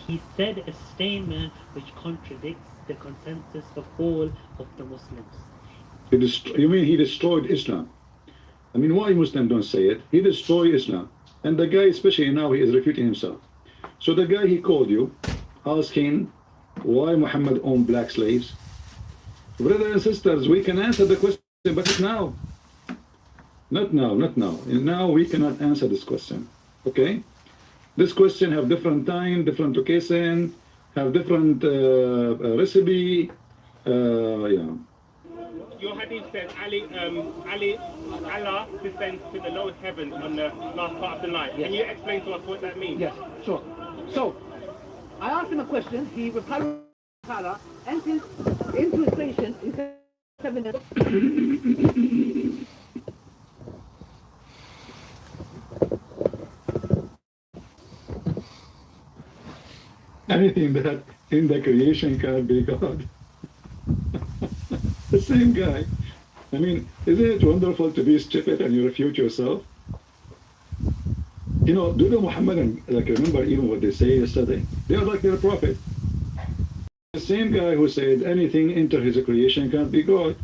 He said a statement which contradicts the consensus of all of the Muslims. You mean he destroyed Islam? I mean, why Muslims don't say it? He destroyed Islam. And the guy, especially now, he is refuting himself. So the guy, he called you, asking why Muhammad owned black slaves. Brothers and sisters, we can answer the question, but not now. Not now, not now. And now we cannot answer this question. Okay? This question have different time, different occasion, have different recipe. Yeah. Your hadith says Allah descends to the lowest heaven on the last part of the night. Can you explain to us what that means? Yes, sure. So, I asked him a question. He replied, "Allah enters into his creation in 7 minutes." Anything that in the creation cannot be God. The same guy. I mean, isn't it wonderful to be stupid and you refute yourself? You know, do the Muhammadan, like, remember even what they say yesterday? They are like their prophet. The same guy who said anything enter his creation can't be God.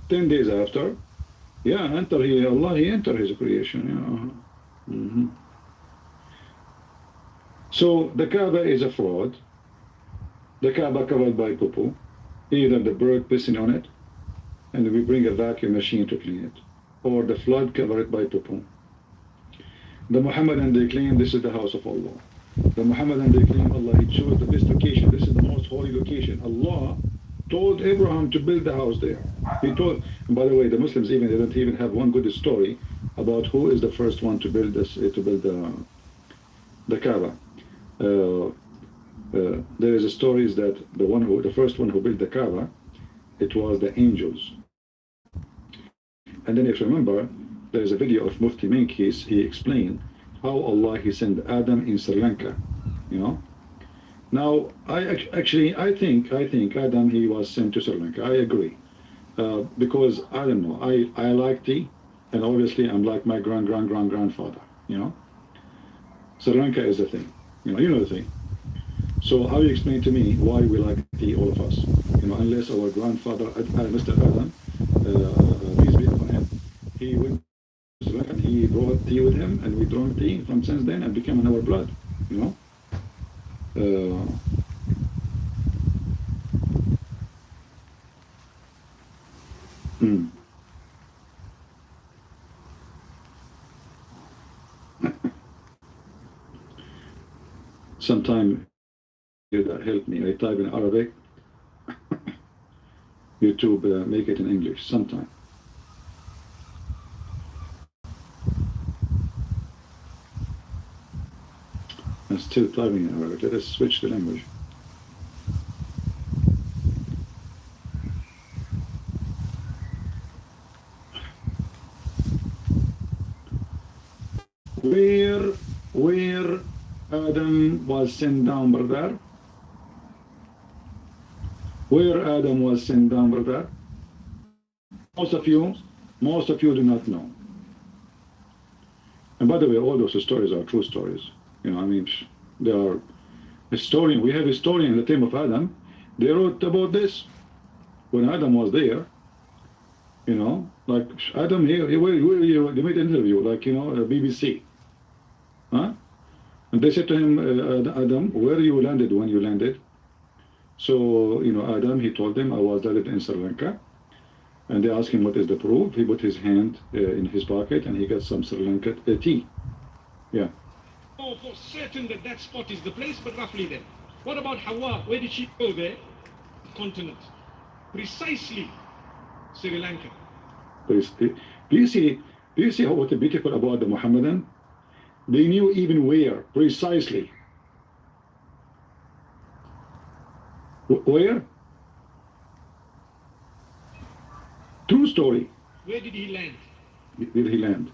10 days after, yeah, Allah, he entered his creation. Yeah. So the Kaaba is a fraud. The Kaaba covered by poo-poo. Either the bird pissing on it, and we bring a vacuum machine to clean it, or the flood covered by poo-poo. The Muhammadan, they claim this is the house of Allah. The Muhammadan, they claim Allah, he chose the best location. This is the most holy location. Allah told Abraham to build the house there. He told, and by the way, the Muslims they don't even have one good story about who is the first one to build this, the Kaaba. There is a story that the first one who built the Kaaba, it was the angels. And then if you remember, there is a video of Mufti Menkis. He explained how Allah he sent Adam in Sri Lanka. You know. Now I think Adam he was sent to Sri Lanka. I agree because I don't know. I like tea, and obviously I'm like my grandfather. You know. Sri Lanka is the thing. You know the thing. So how you explain to me why we like tea, all of us? You know, unless our grandfather, Mr. Adam, peace be upon him, he went to Sri Lanka and he brought tea with him, and we drank tea from since then and became in our blood. You know. Sometime help me. I type in Arabic. YouTube make it in English sometime. I'm still typing in Arabic. Let us switch the language. Where Adam was sent down, brother? Where Adam was sent down, brother? Most of you do not know. And by the way, all those stories are true stories. You know, I mean, they are historian. We have historian in the time of Adam. They wrote about this when Adam was there. You know, like Adam here, they made an interview, like, you know, BBC. Huh? And they said to him, Adam, where you landed when you landed? So, you know, Adam, he told them, I was landed in Sri Lanka. And they asked him, what is the proof? He put his hand in his pocket and he got some Sri Lanka tea. Yeah. Oh, for certain that spot is the place, but roughly then. What about Hawa? Where did she go there? Continent. Precisely Sri Lanka. Do you see what is beautiful about the Muhammadan? They knew even where, precisely. Where? True story. Where did he land? Did he land?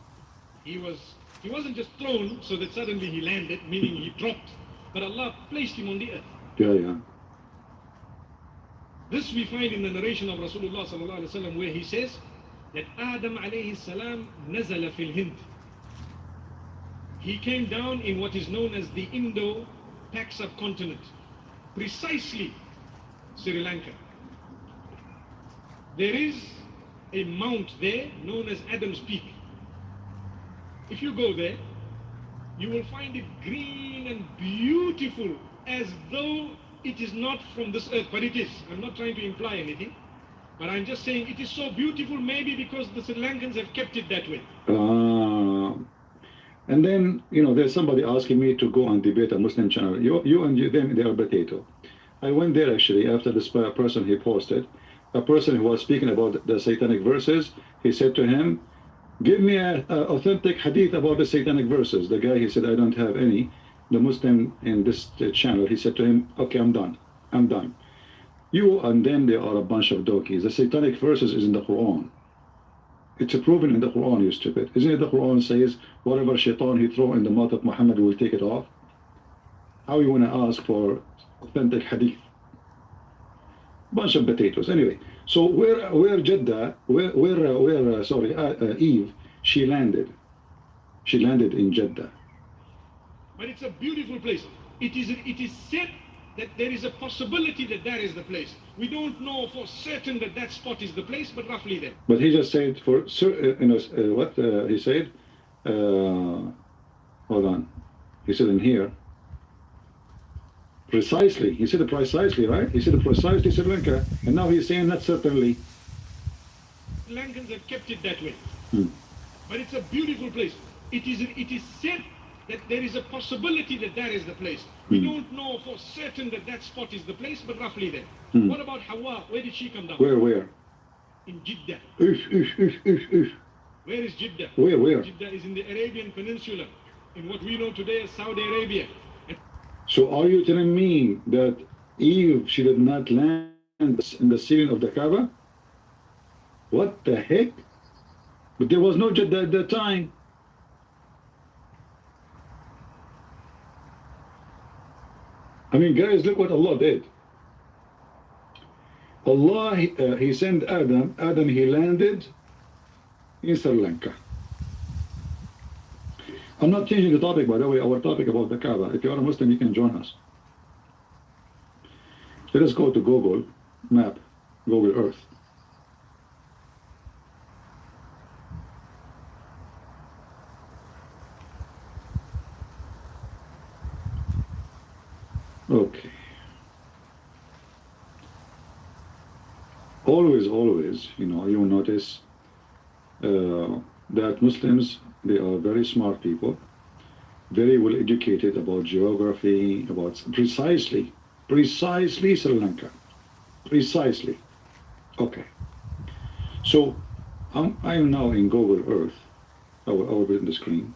He wasn't just thrown so that suddenly he landed, meaning he dropped, but Allah placed him on the earth. Yeah. This we find in the narration of Rasulullah sallallahu alaihi wasallam, where he says that Adam alayhi salam nazala fil Hind. He came down in what is known as the Indo-Pak subcontinent, precisely Sri Lanka. There is a mount there known as Adam's Peak. If you go there, you will find it green and beautiful, as though it is not from this earth, but it is. I'm not trying to imply anything, but I'm just saying it is so beautiful, maybe because the Sri Lankans have kept it that way. And then, you know, there's somebody asking me to go and debate a Muslim channel. You and them, they are potato. I went there actually after this person he posted, a person who was speaking about the satanic verses. He said to him, give me an authentic hadith about the satanic verses. The guy, he said, I don't have any. The Muslim in this channel, he said to him, okay, I'm done. You and them, they are a bunch of donkeys. The satanic verses is in the Quran. It's proven in the Quran, you stupid. Isn't it the Quran says, whatever shaitan he throw in the mouth of Muhammad will take it off? How you want to ask for authentic hadith? Bunch of potatoes. Anyway, so where Jeddah, Eve, she landed. she landed in Jeddah. But it's a beautiful place. It is said that there is a possibility that that is the place. We don't know for certain that that spot is the place, but roughly there. But he just said for what he said. Hold on. He said in here. Precisely. He said it precisely, right? He said it precisely Sri Lanka, and now he's saying not certainly. Sri Lankans have kept it that way. But it's a beautiful place. It is said that there is a possibility that that is the place. We don't know for certain that that spot is the place, but roughly there. What about Hawa? Where did she come down? Where? In Jeddah. Where is Jeddah? Where? Jeddah is in the Arabian Peninsula, in what we know today as Saudi Arabia. So are you telling me that Eve, she did not land in the ceiling of the Kaaba? What the heck? But there was no Jeddah at that time. I mean, guys, look what Allah did. Allah, he sent Adam. Adam, he landed in Sri Lanka. I'm not changing the topic, by the way, our topic about the Kaaba. If you are a Muslim, you can join us. Let us go to Google Map, Google Earth. Okay. Always, you know, you will notice that Muslims, they are very smart people, very well educated about geography, about precisely Sri Lanka. Precisely. Okay. So I am now in Google Earth. I will put it on the screen.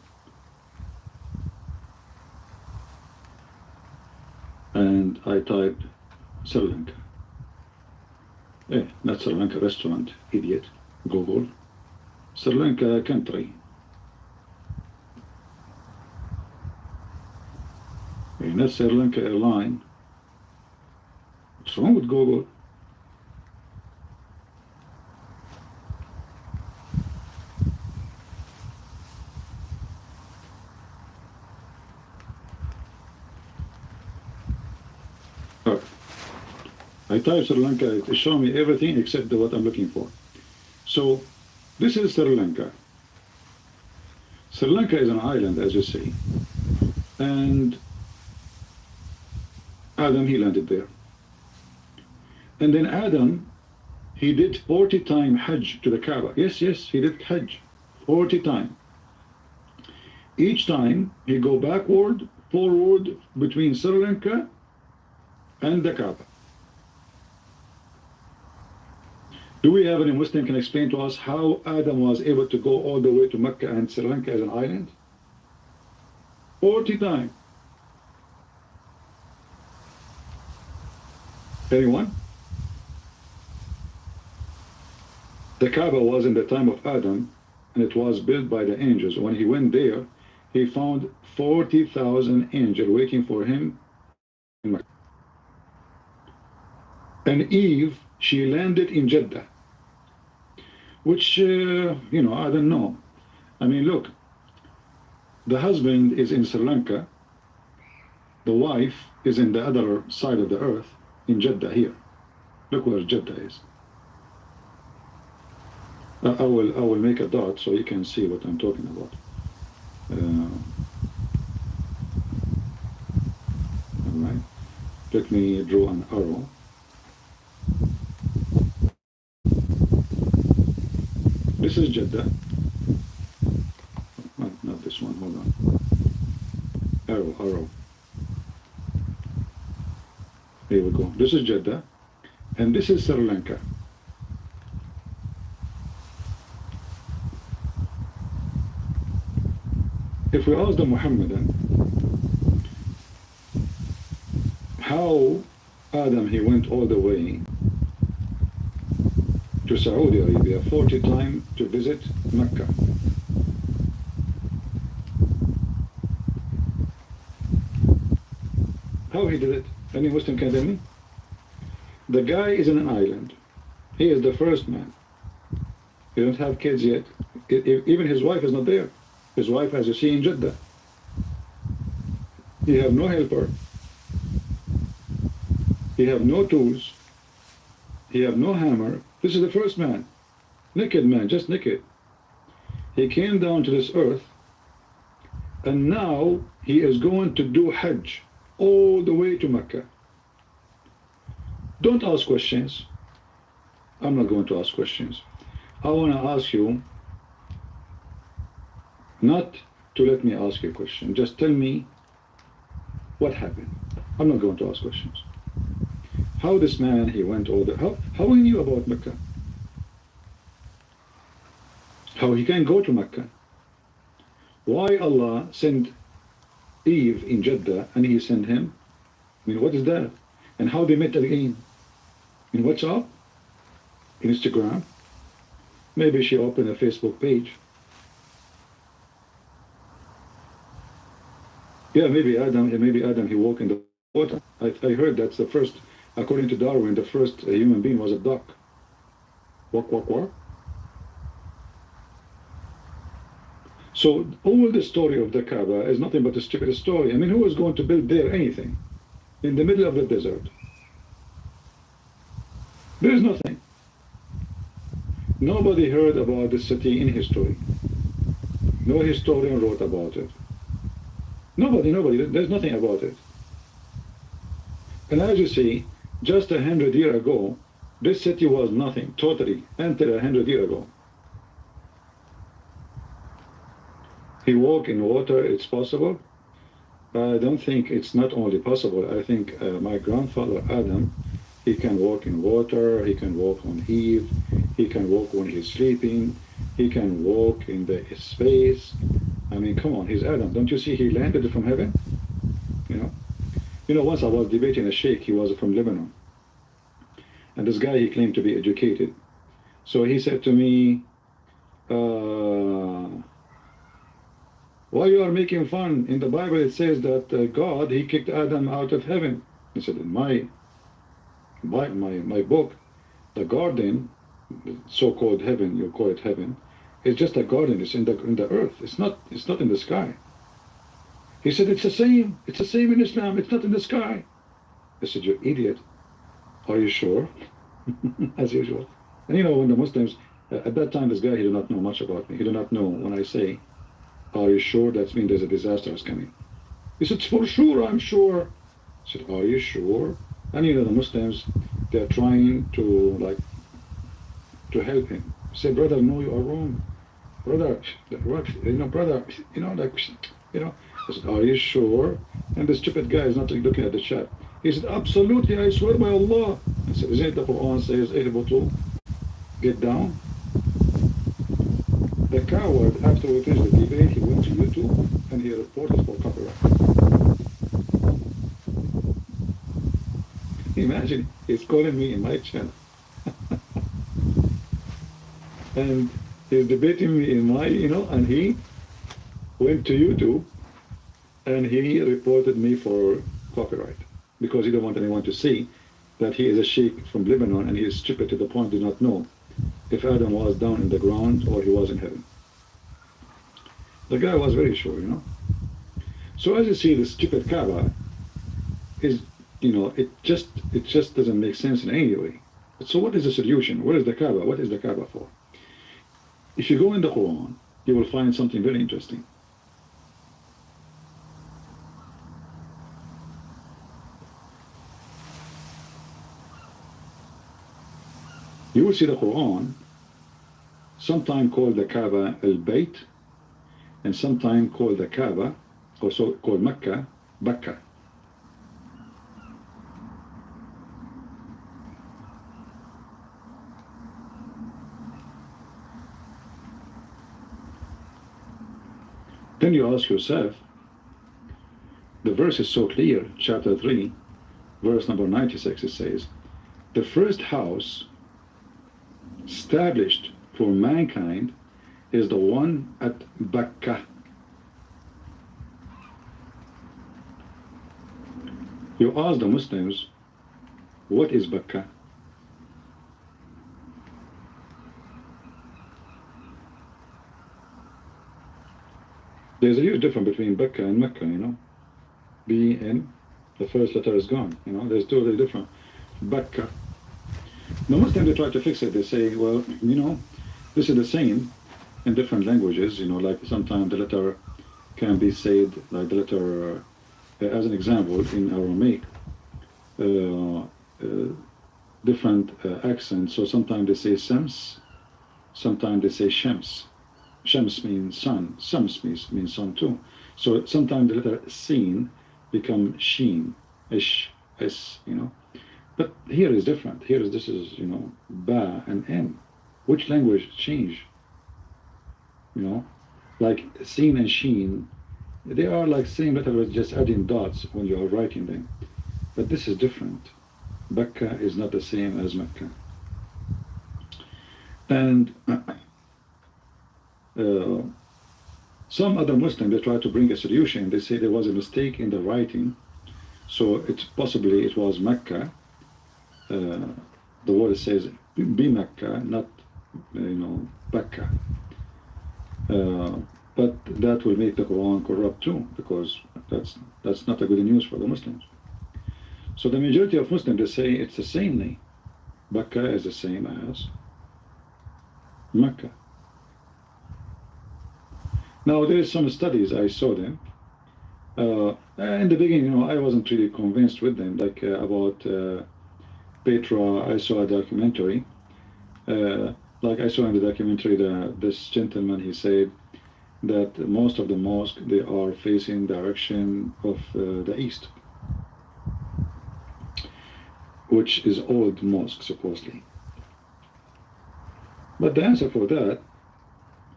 And I typed Sri Lanka. Not Sri Lanka restaurant, idiot. Google. Sri Lanka country. Not Sri Lanka airline. What's wrong with Google? I type Sri Lanka, it shows me everything except what I'm looking for. So this is Sri Lanka. Sri Lanka is an island, as you see, and Adam, he landed there. And then Adam, he did 40 times Hajj to the Kaaba. Yes, he did Hajj 40 times. Each time he go backward, forward between Sri Lanka and the Kaaba. Do we have any Muslim can explain to us how Adam was able to go all the way to Mecca and Sri Lanka as an island? 40 times. Anyone? The Kaaba was in the time of Adam, and it was built by the angels. When he went there, he found 40,000 angels waiting for him in Mecca. And Eve, she landed in Jeddah, which, you know, I don't know. I mean, look, the husband is in Sri Lanka, the wife is in the other side of the earth, in Jeddah here. Look where Jeddah is. I will make a dot so you can see what I'm talking about. All right. Let me draw an arrow. This is Jeddah. Not this one, hold on. Arrow. Here we go. This is Jeddah, and this is Sri Lanka. If we ask the Muhammadan how Adam, he went all the way to Saudi Arabia 40 times to visit Mecca. How he did it? Any Muslim can tell me? The guy is in an island. He is the first man. He don't have kids yet. Even his wife is not there. His wife, as you see in Jeddah, he have no helper, he have no tools, he have no hammer. This is the first man, naked man, just naked. He came down to this earth, and now he is going to do Hajj all the way to Mecca. Don't ask questions. I'm not going to ask questions. I want to ask you not to let me ask you a question. Just tell me what happened. I'm not going to ask questions. How this man, he went all the... How he knew about Mecca? How he can go to Mecca? Why Allah sent Eve in Jeddah and he sent him? I mean, what is that? And how they met again? In WhatsApp? Instagram? Maybe she opened a Facebook page. Yeah, maybe Adam, he walked in the water. I heard that's the first, according to Darwin, the first human being was a duck. Walk, walk, walk. So all the story of the Kaaba is nothing but a stupid story. I mean, who is going to build there anything? In the middle of the desert. There is nothing. Nobody heard about this city in history. No historian wrote about it. Nobody, there's nothing about it. And as you see, just 100 years ago, this city was nothing, totally, until 100 years ago. He walked in water, it's possible. I don't think it's not only possible. I think my grandfather Adam, he can walk in water, he can walk on Eve, he can walk when he's sleeping, he can walk in the space. I mean, come on, he's Adam. Don't you see he landed from heaven? You know, once I was debating a sheikh, he was from Lebanon. And this guy, he claimed to be educated. So he said to me, why you are making fun? In the Bible it says that God, he kicked Adam out of heaven. He said, in my book, the garden, so-called heaven, you call it heaven, it's just a garden. It's in the earth. It's not in the sky. He said, it's the same in Islam. It's not in the sky. I said, you idiot. Are you sure? As usual. And you know, when the Muslims, at that time, this guy, he did not know much about me. He did not know when I say, are you sure? That means there's a disaster is coming. He said, for sure, I'm sure. I said, are you sure? And you know, the Muslims, they're trying to help him. He said, brother, no, you are wrong. Brother, brother, I said, are you sure? And the stupid guy is not looking at the chat. He said, absolutely, I swear by Allah. I said, isn't it the Quran says, Ihbatu, get down? The coward, after we finished the debate, he went to YouTube and he reported for copyright. Imagine, he's calling me in my channel. And he's debating me in my, and he went to YouTube and he reported me for copyright because he didn't want anyone to see that he is a sheikh from Lebanon and he is stupid to the point he did not know if Adam was down in the ground or he was in heaven. The guy was very sure, So as you see, the stupid Kaaba is, it just doesn't make sense in any way. So what is the solution? What is the Kaaba? What is the Kaaba for? If you go in the Quran, you will find something very interesting. You will see the Quran sometimes called the Kaaba al-Bayt and sometimes called the Kaaba, also called Mecca, Bakka. Then you ask yourself, the verse is so clear, chapter 3, verse number 96, it says, the first house established for mankind is the one at Bakka. You ask the Muslims, what is Bakka? There's a huge difference between Becca and Mecca, you know. B, N, the first letter is gone, you know. There's totally different. Becca. The Muslims, they try to fix it. They say, well, you know, this is the same in different languages, you know, like sometimes the letter can be said, like the letter, as an example, in Aramaic, different accents. So sometimes they say Shams, sometimes they say Shams. Shams means sun, Shams means sun too. So sometimes the letter Sin become Sheen, Ish, S, you know. But here is different. Here is, this is, you know, Ba and N. Which language change? You know, like Sin and Sheen, they are like same letter with just adding dots when you are writing them. But this is different. Becca is not the same as Mecca. And some other Muslims, they try to bring a solution. They say there was a mistake in the writing. So it's possibly it was Mecca. The word says be Mecca, not, you know, Becca. But that will make the Quran corrupt too, because that's not a good news for the Muslims. So the majority of Muslims, they say it's the same name. Becca is the same as Mecca. Now there is some studies, I saw them. In the beginning, you know, I wasn't really convinced with them, like about Petra. I saw a documentary. Like I saw in the documentary, this gentleman, he said that most of the mosques, they are facing direction of the east, which is old mosque supposedly. But the answer for that,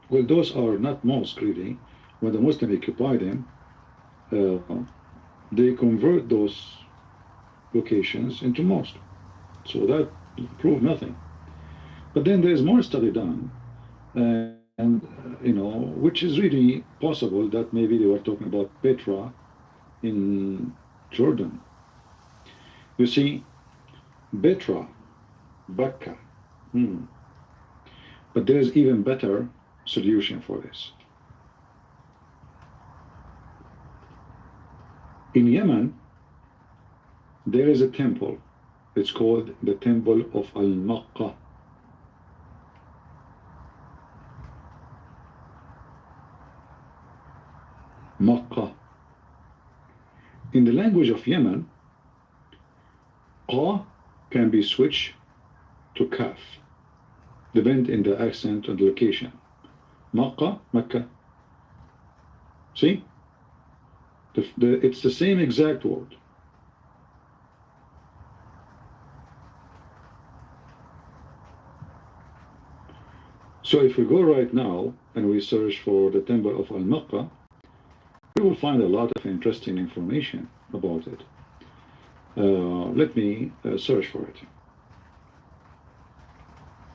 well, those are not mosques really. When the Muslims occupy them, they convert those locations into mosques. So that proved nothing. But then there is more study done, and you know, which is really possible that maybe they were talking about Petra in Jordan. You see, Petra, Becca. But there is even better solution for this. In Yemen, there is a temple. It's called the Temple of Al-Maqqa. Maqqa. In the language of Yemen, Qa can be switched to Kaf, depending on the accent and the location. Maqqa, Mecca. See? It's the same exact word. So if we go right now and we search for the Temple of Al-Maqqa, we will find a lot of interesting information about it. Let me search for it.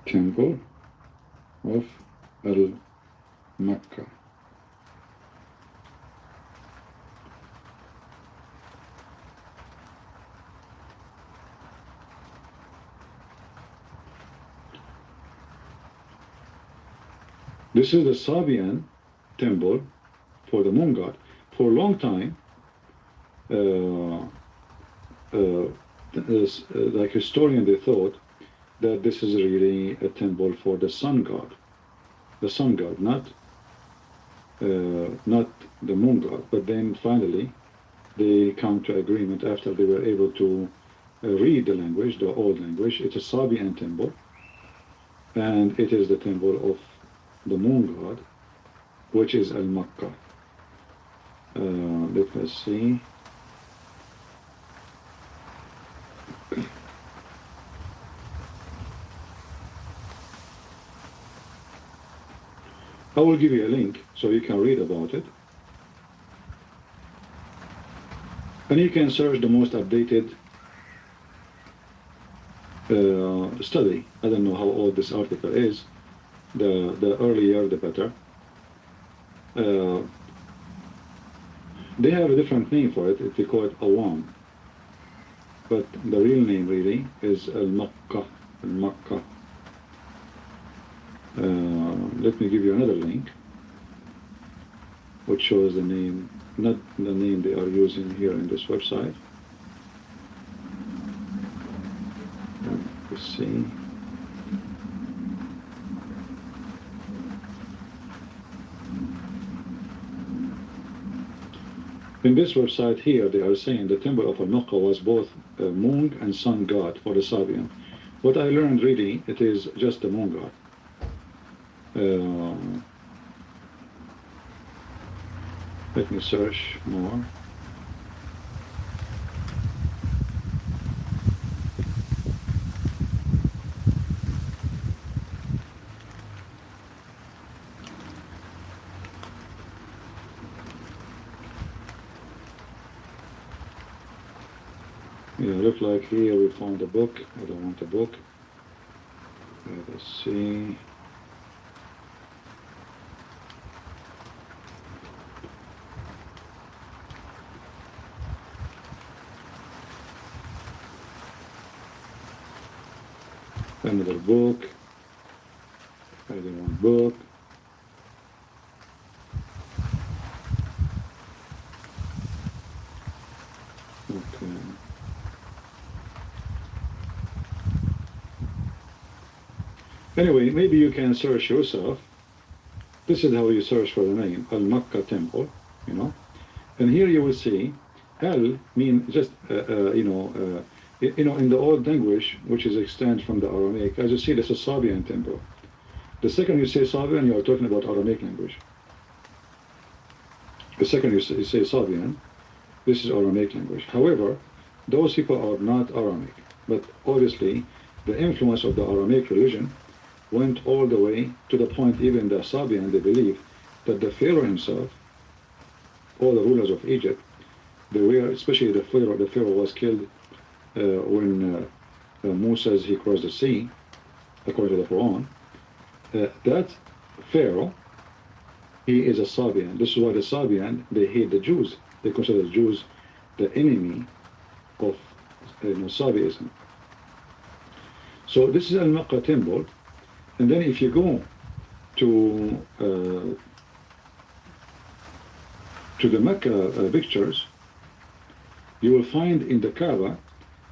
Temple of Al-Maqqa. This is the Sabian temple for the moon god. For a long time, like historians, they thought that this is really a temple for the sun god. The sun god, not the moon god. But then finally, they come to agreement after they were able to read the language, the old language. It's a Sabian temple, and it is the temple of the moon god, which is Al-Maqqa. Let us see. I will give you a link so you can read about it. And you can search the most updated study. I don't know how old this article is. The earlier the better. They have a different name for it. They call it Awam. But the real name really is Al-Maqqa. Al-Maqqa. Let me give you another link. which shows the name, not the name they are using here in this website. Let's see. In this website here, they are saying the temple of Al-Makkah was both a moon and sun god for the Sabian. What I learned really, it is just the moon god. Let me search more. Yeah, look like here we found a book. I don't want a book. Let's see. Another book. I don't want book. Okay. Anyway, maybe you can search yourself. This is how you search for the name, Al-Makkah Temple, you know. And here you will see, Al mean just, in the old language, which is extended from the Aramaic, as you see, this is Sabian temple. The second you say Sabian, you are talking about Aramaic language. The second you say Sabian, this is Aramaic language. However, those people are not Aramaic, but obviously the influence of the Aramaic religion went all the way to the point even the Sabian, they believe that the Pharaoh himself, all the rulers of Egypt, they were, especially the Pharaoh was killed when Moses, he crossed the sea, according to the Quran. That Pharaoh, he is a Sabian. This is why the Sabian, they hate the Jews. They consider the Jews the enemy of Sabiism. So this is Al-Makkah temple. And then if you go to the Mecca pictures, you will find in the Kaaba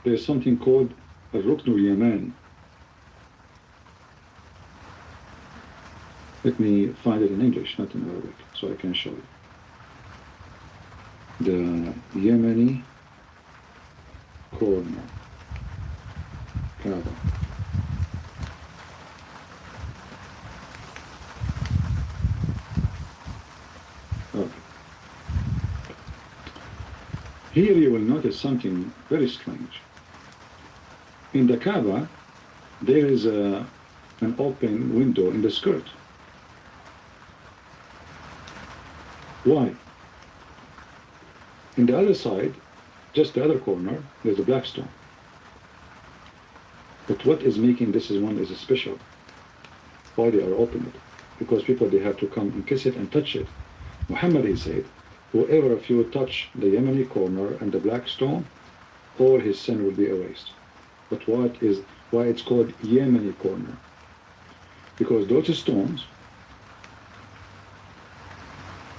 there's something called Al-Rukn al-Yamani. Let me find it in English, not in Arabic, so I can show you. The Yemeni corner, Kaaba. Okay. Here you will notice something very strange. In the Kaaba, there is an open window in the skirt. Why? In the other side, just the other corner, there's a black stone. But what is making this one is special? Why they are open it? Because people, they have to come and kiss it and touch it. Muhammad, he said, whoever of you touch the Yemeni corner and the black stone, all his sin will be erased. But why it's called Yemeni corner? Because those stones,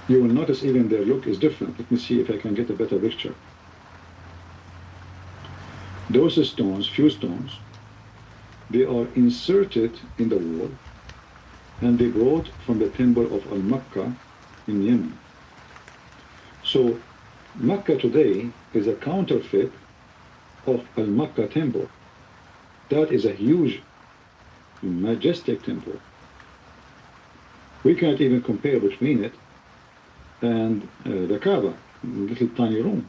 you will notice even their look is different. Let me see if I can get a better picture. Those stones, few stones, they are inserted in the wall and they brought from the temple of Al-Makkah in Yemen. So Makkah today is a counterfeit of Al-Makkah temple. That is a huge, majestic temple. We can't even compare between it and the Kaaba, little tiny room.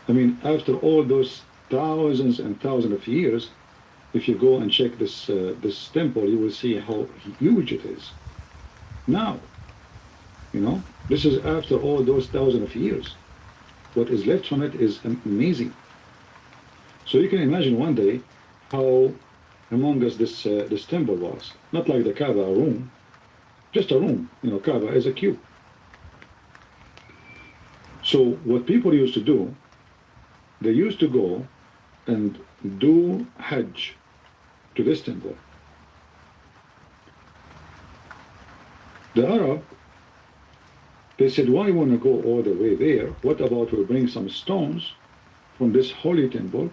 I mean, after all those thousands and thousands of years, if you go and check this temple, you will see how huge it is. Now, this is after all those thousands of years. What is left from it is amazing. So you can imagine one day how humongous this temple was. Not like the Kaaba, a room, just a room. Kaaba is a cube. So what people used to do, they used to go and do Hajj to this temple. The Arab, They said, why want to go all the way there? What about we bring some stones from this holy temple,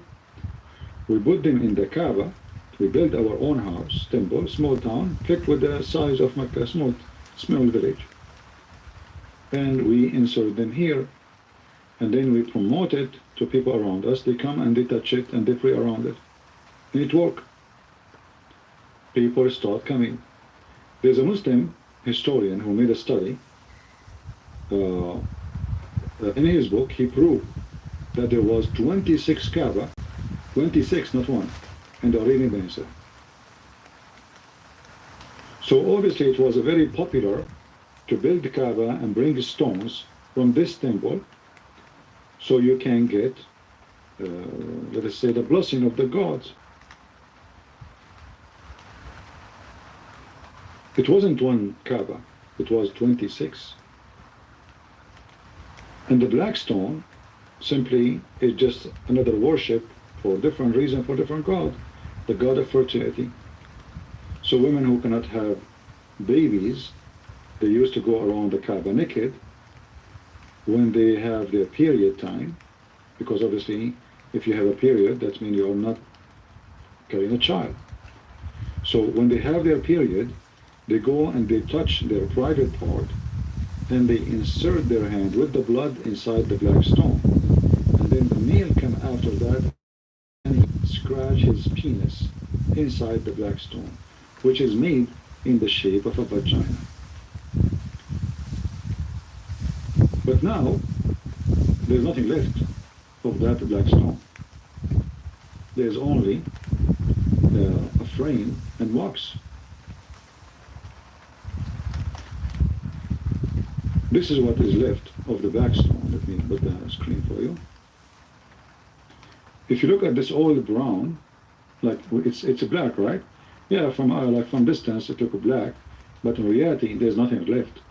we put them in the Kaaba, we build our own house, temple, small town, fit with the size of Mecca, small village. And we insert them here, and then we promote it to people around us. They come and they touch it and they pray around it. And it works. People start coming. There's a Muslim historian who made a study. In his book, he proved that there was 26 Kaaba, 26, not one, in the Arabian Peninsula. So obviously it was a very popular to build the Kaaba and bring stones from this temple so you can get, let us say, the blessing of the gods. It wasn't one Kaaba, it was 26. And the black stone simply is just another worship for different reason, for different god, the god of fertility. So women who cannot have babies, they used to go around the Kaaba naked when they have their period time, because obviously if you have a period, that means you are not carrying a child. So when they have their period, they go and they touch their private part and they insert their hand with the blood inside the black stone. And then the male come after that and scratch his penis inside the black stone, which is made in the shape of a vagina. But now, there's nothing left of that black stone. There's only a frame and wax. This is what is left of the black stone. Let me put the screen for you. If you look at this old brown, like it's black, right? Yeah, from distance it look black, but in reality there's nothing left.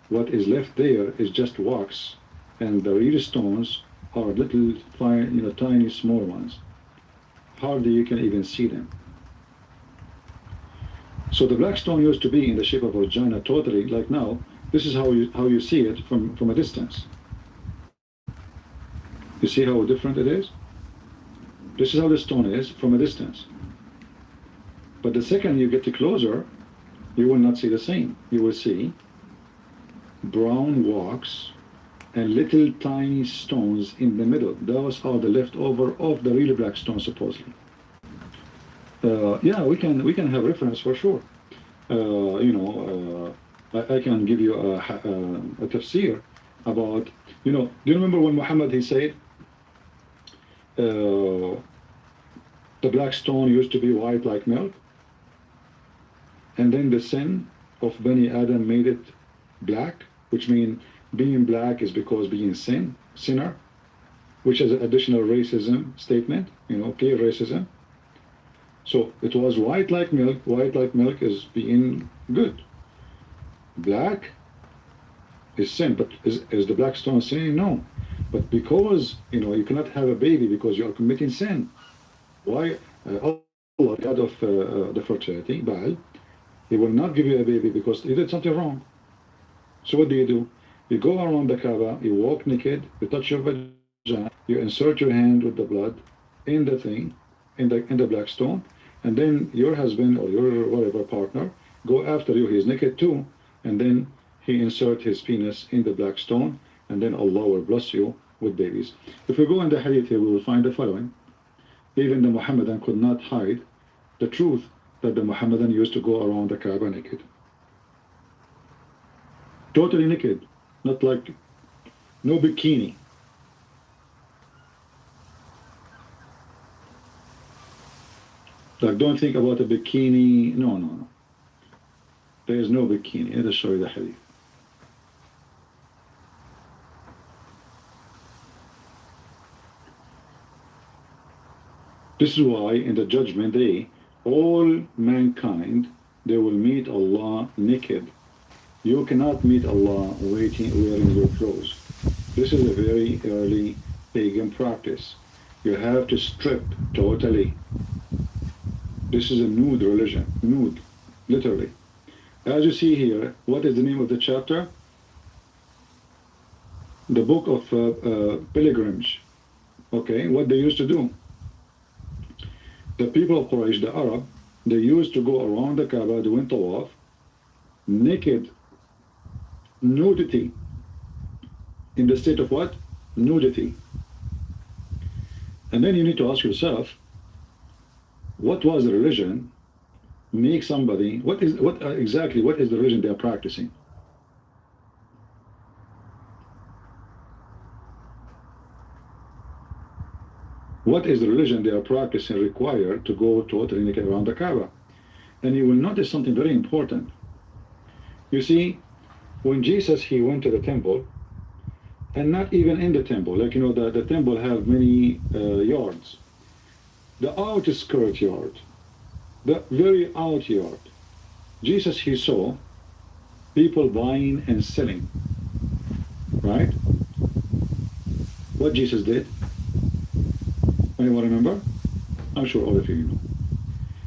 What is left there is just wax, and the real stones are little fine, tiny small ones. Hardly you can even see them. So the black stone used to be in the shape of a vagina totally, like now. This is how you see it from a distance. You see how different it is? This is how the stone is from a distance. But the second you get closer, you will not see the same. You will see brown wax and little tiny stones in the middle. Those are the leftover of the real black stone, supposedly. Yeah, we can have reference for sure. I can give you a tafsir about, do you remember when Muhammad, he said, the black stone used to be white like milk, and then the sin of Bani Adam made it black, which means being black is because being sinner, which is an additional racism statement, clear racism. So it was white like milk is being good. Black is sin, but is the black stone sin? No. But because, you cannot have a baby because you are committing sin. Why? Allah, God of the fertility, Baal, he will not give you a baby because you did something wrong. So what do? You go around the Kaaba, you walk naked, you touch your vagina, you insert your hand with the blood in the thing, in the black stone, and then your husband or your whatever partner go after you, he's naked too, and then he insert his penis in the black stone, and then Allah will bless you with babies. If we go in the hadith here, we will find the following. Even the Muhammadan could not hide the truth that the Muhammadan used to go around the Kaaba naked. Totally naked, not like, no bikini. Like, don't think about a bikini, no. There is no bikini. Let us show you the hadith. This is why in the judgment day, all mankind, they will meet Allah naked. You cannot meet Allah wearing your clothes. This is a very early pagan practice. You have to strip totally. This is a nude religion, nude, literally. As you see here, what is the name of the chapter? the book of pilgrims, okay, what they used to do. The people of Quraysh, the Arab, they used to go around the Kaaba doing tawaf, naked, nudity, in the state of what? Nudity. And then you need to ask yourself, what was the religion make somebody, what is the religion they are practicing? What is the religion they are practicing required to go totally naked around the Kaaba? And you will notice something very important. You see, when Jesus, he went to the temple, and not even in the temple, like, you know, the temple have many yards. The outskirt yard, the very out yard, Jesus, he saw people buying and selling, right? What Jesus did? Anyone remember? I'm sure all of you know.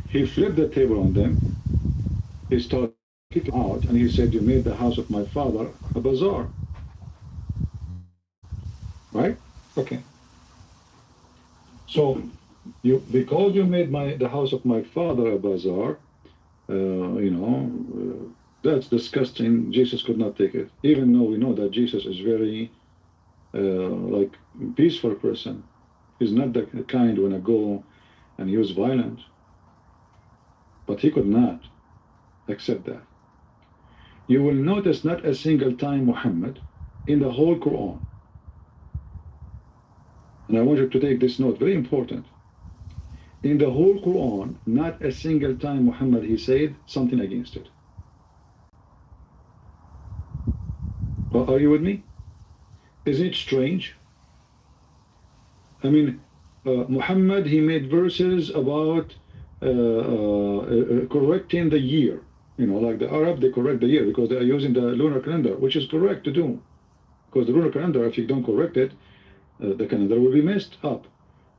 He flipped the table on them. He started kicking out, and he said, "You made the house of my father a bazaar." Right? Okay. So, because you made the house of my father a bazaar, that's disgusting. Jesus could not take it, even though we know that Jesus is very like peaceful person. He's not the kind when I go and use violence, but he could not accept that. You will notice not a single time Muhammad in the whole Quran, and I want you to take this note, very important. In the whole Quran, not a single time Muhammad, he said something against it. Are you with me? Isn't it strange? I mean, Muhammad, he made verses about correcting the year. You know, like the Arab, they correct the year because they are using the lunar calendar, which is correct to do. Because the lunar calendar, if you don't correct it, the calendar will be messed up.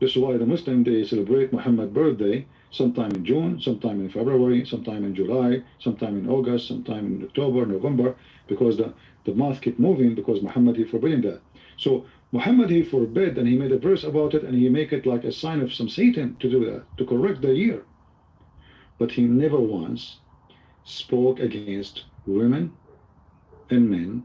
This is why the Muslim, they celebrate Muhammad's birthday sometime in June, sometime in February, sometime in July, sometime in August, sometime in October, November, because the month keep moving because Muhammad, he forbidden that. So Muhammad, he forbid, and he made a verse about it, and he make it like a sign of some Satan to do that, to correct the year. But he never once spoke against women and men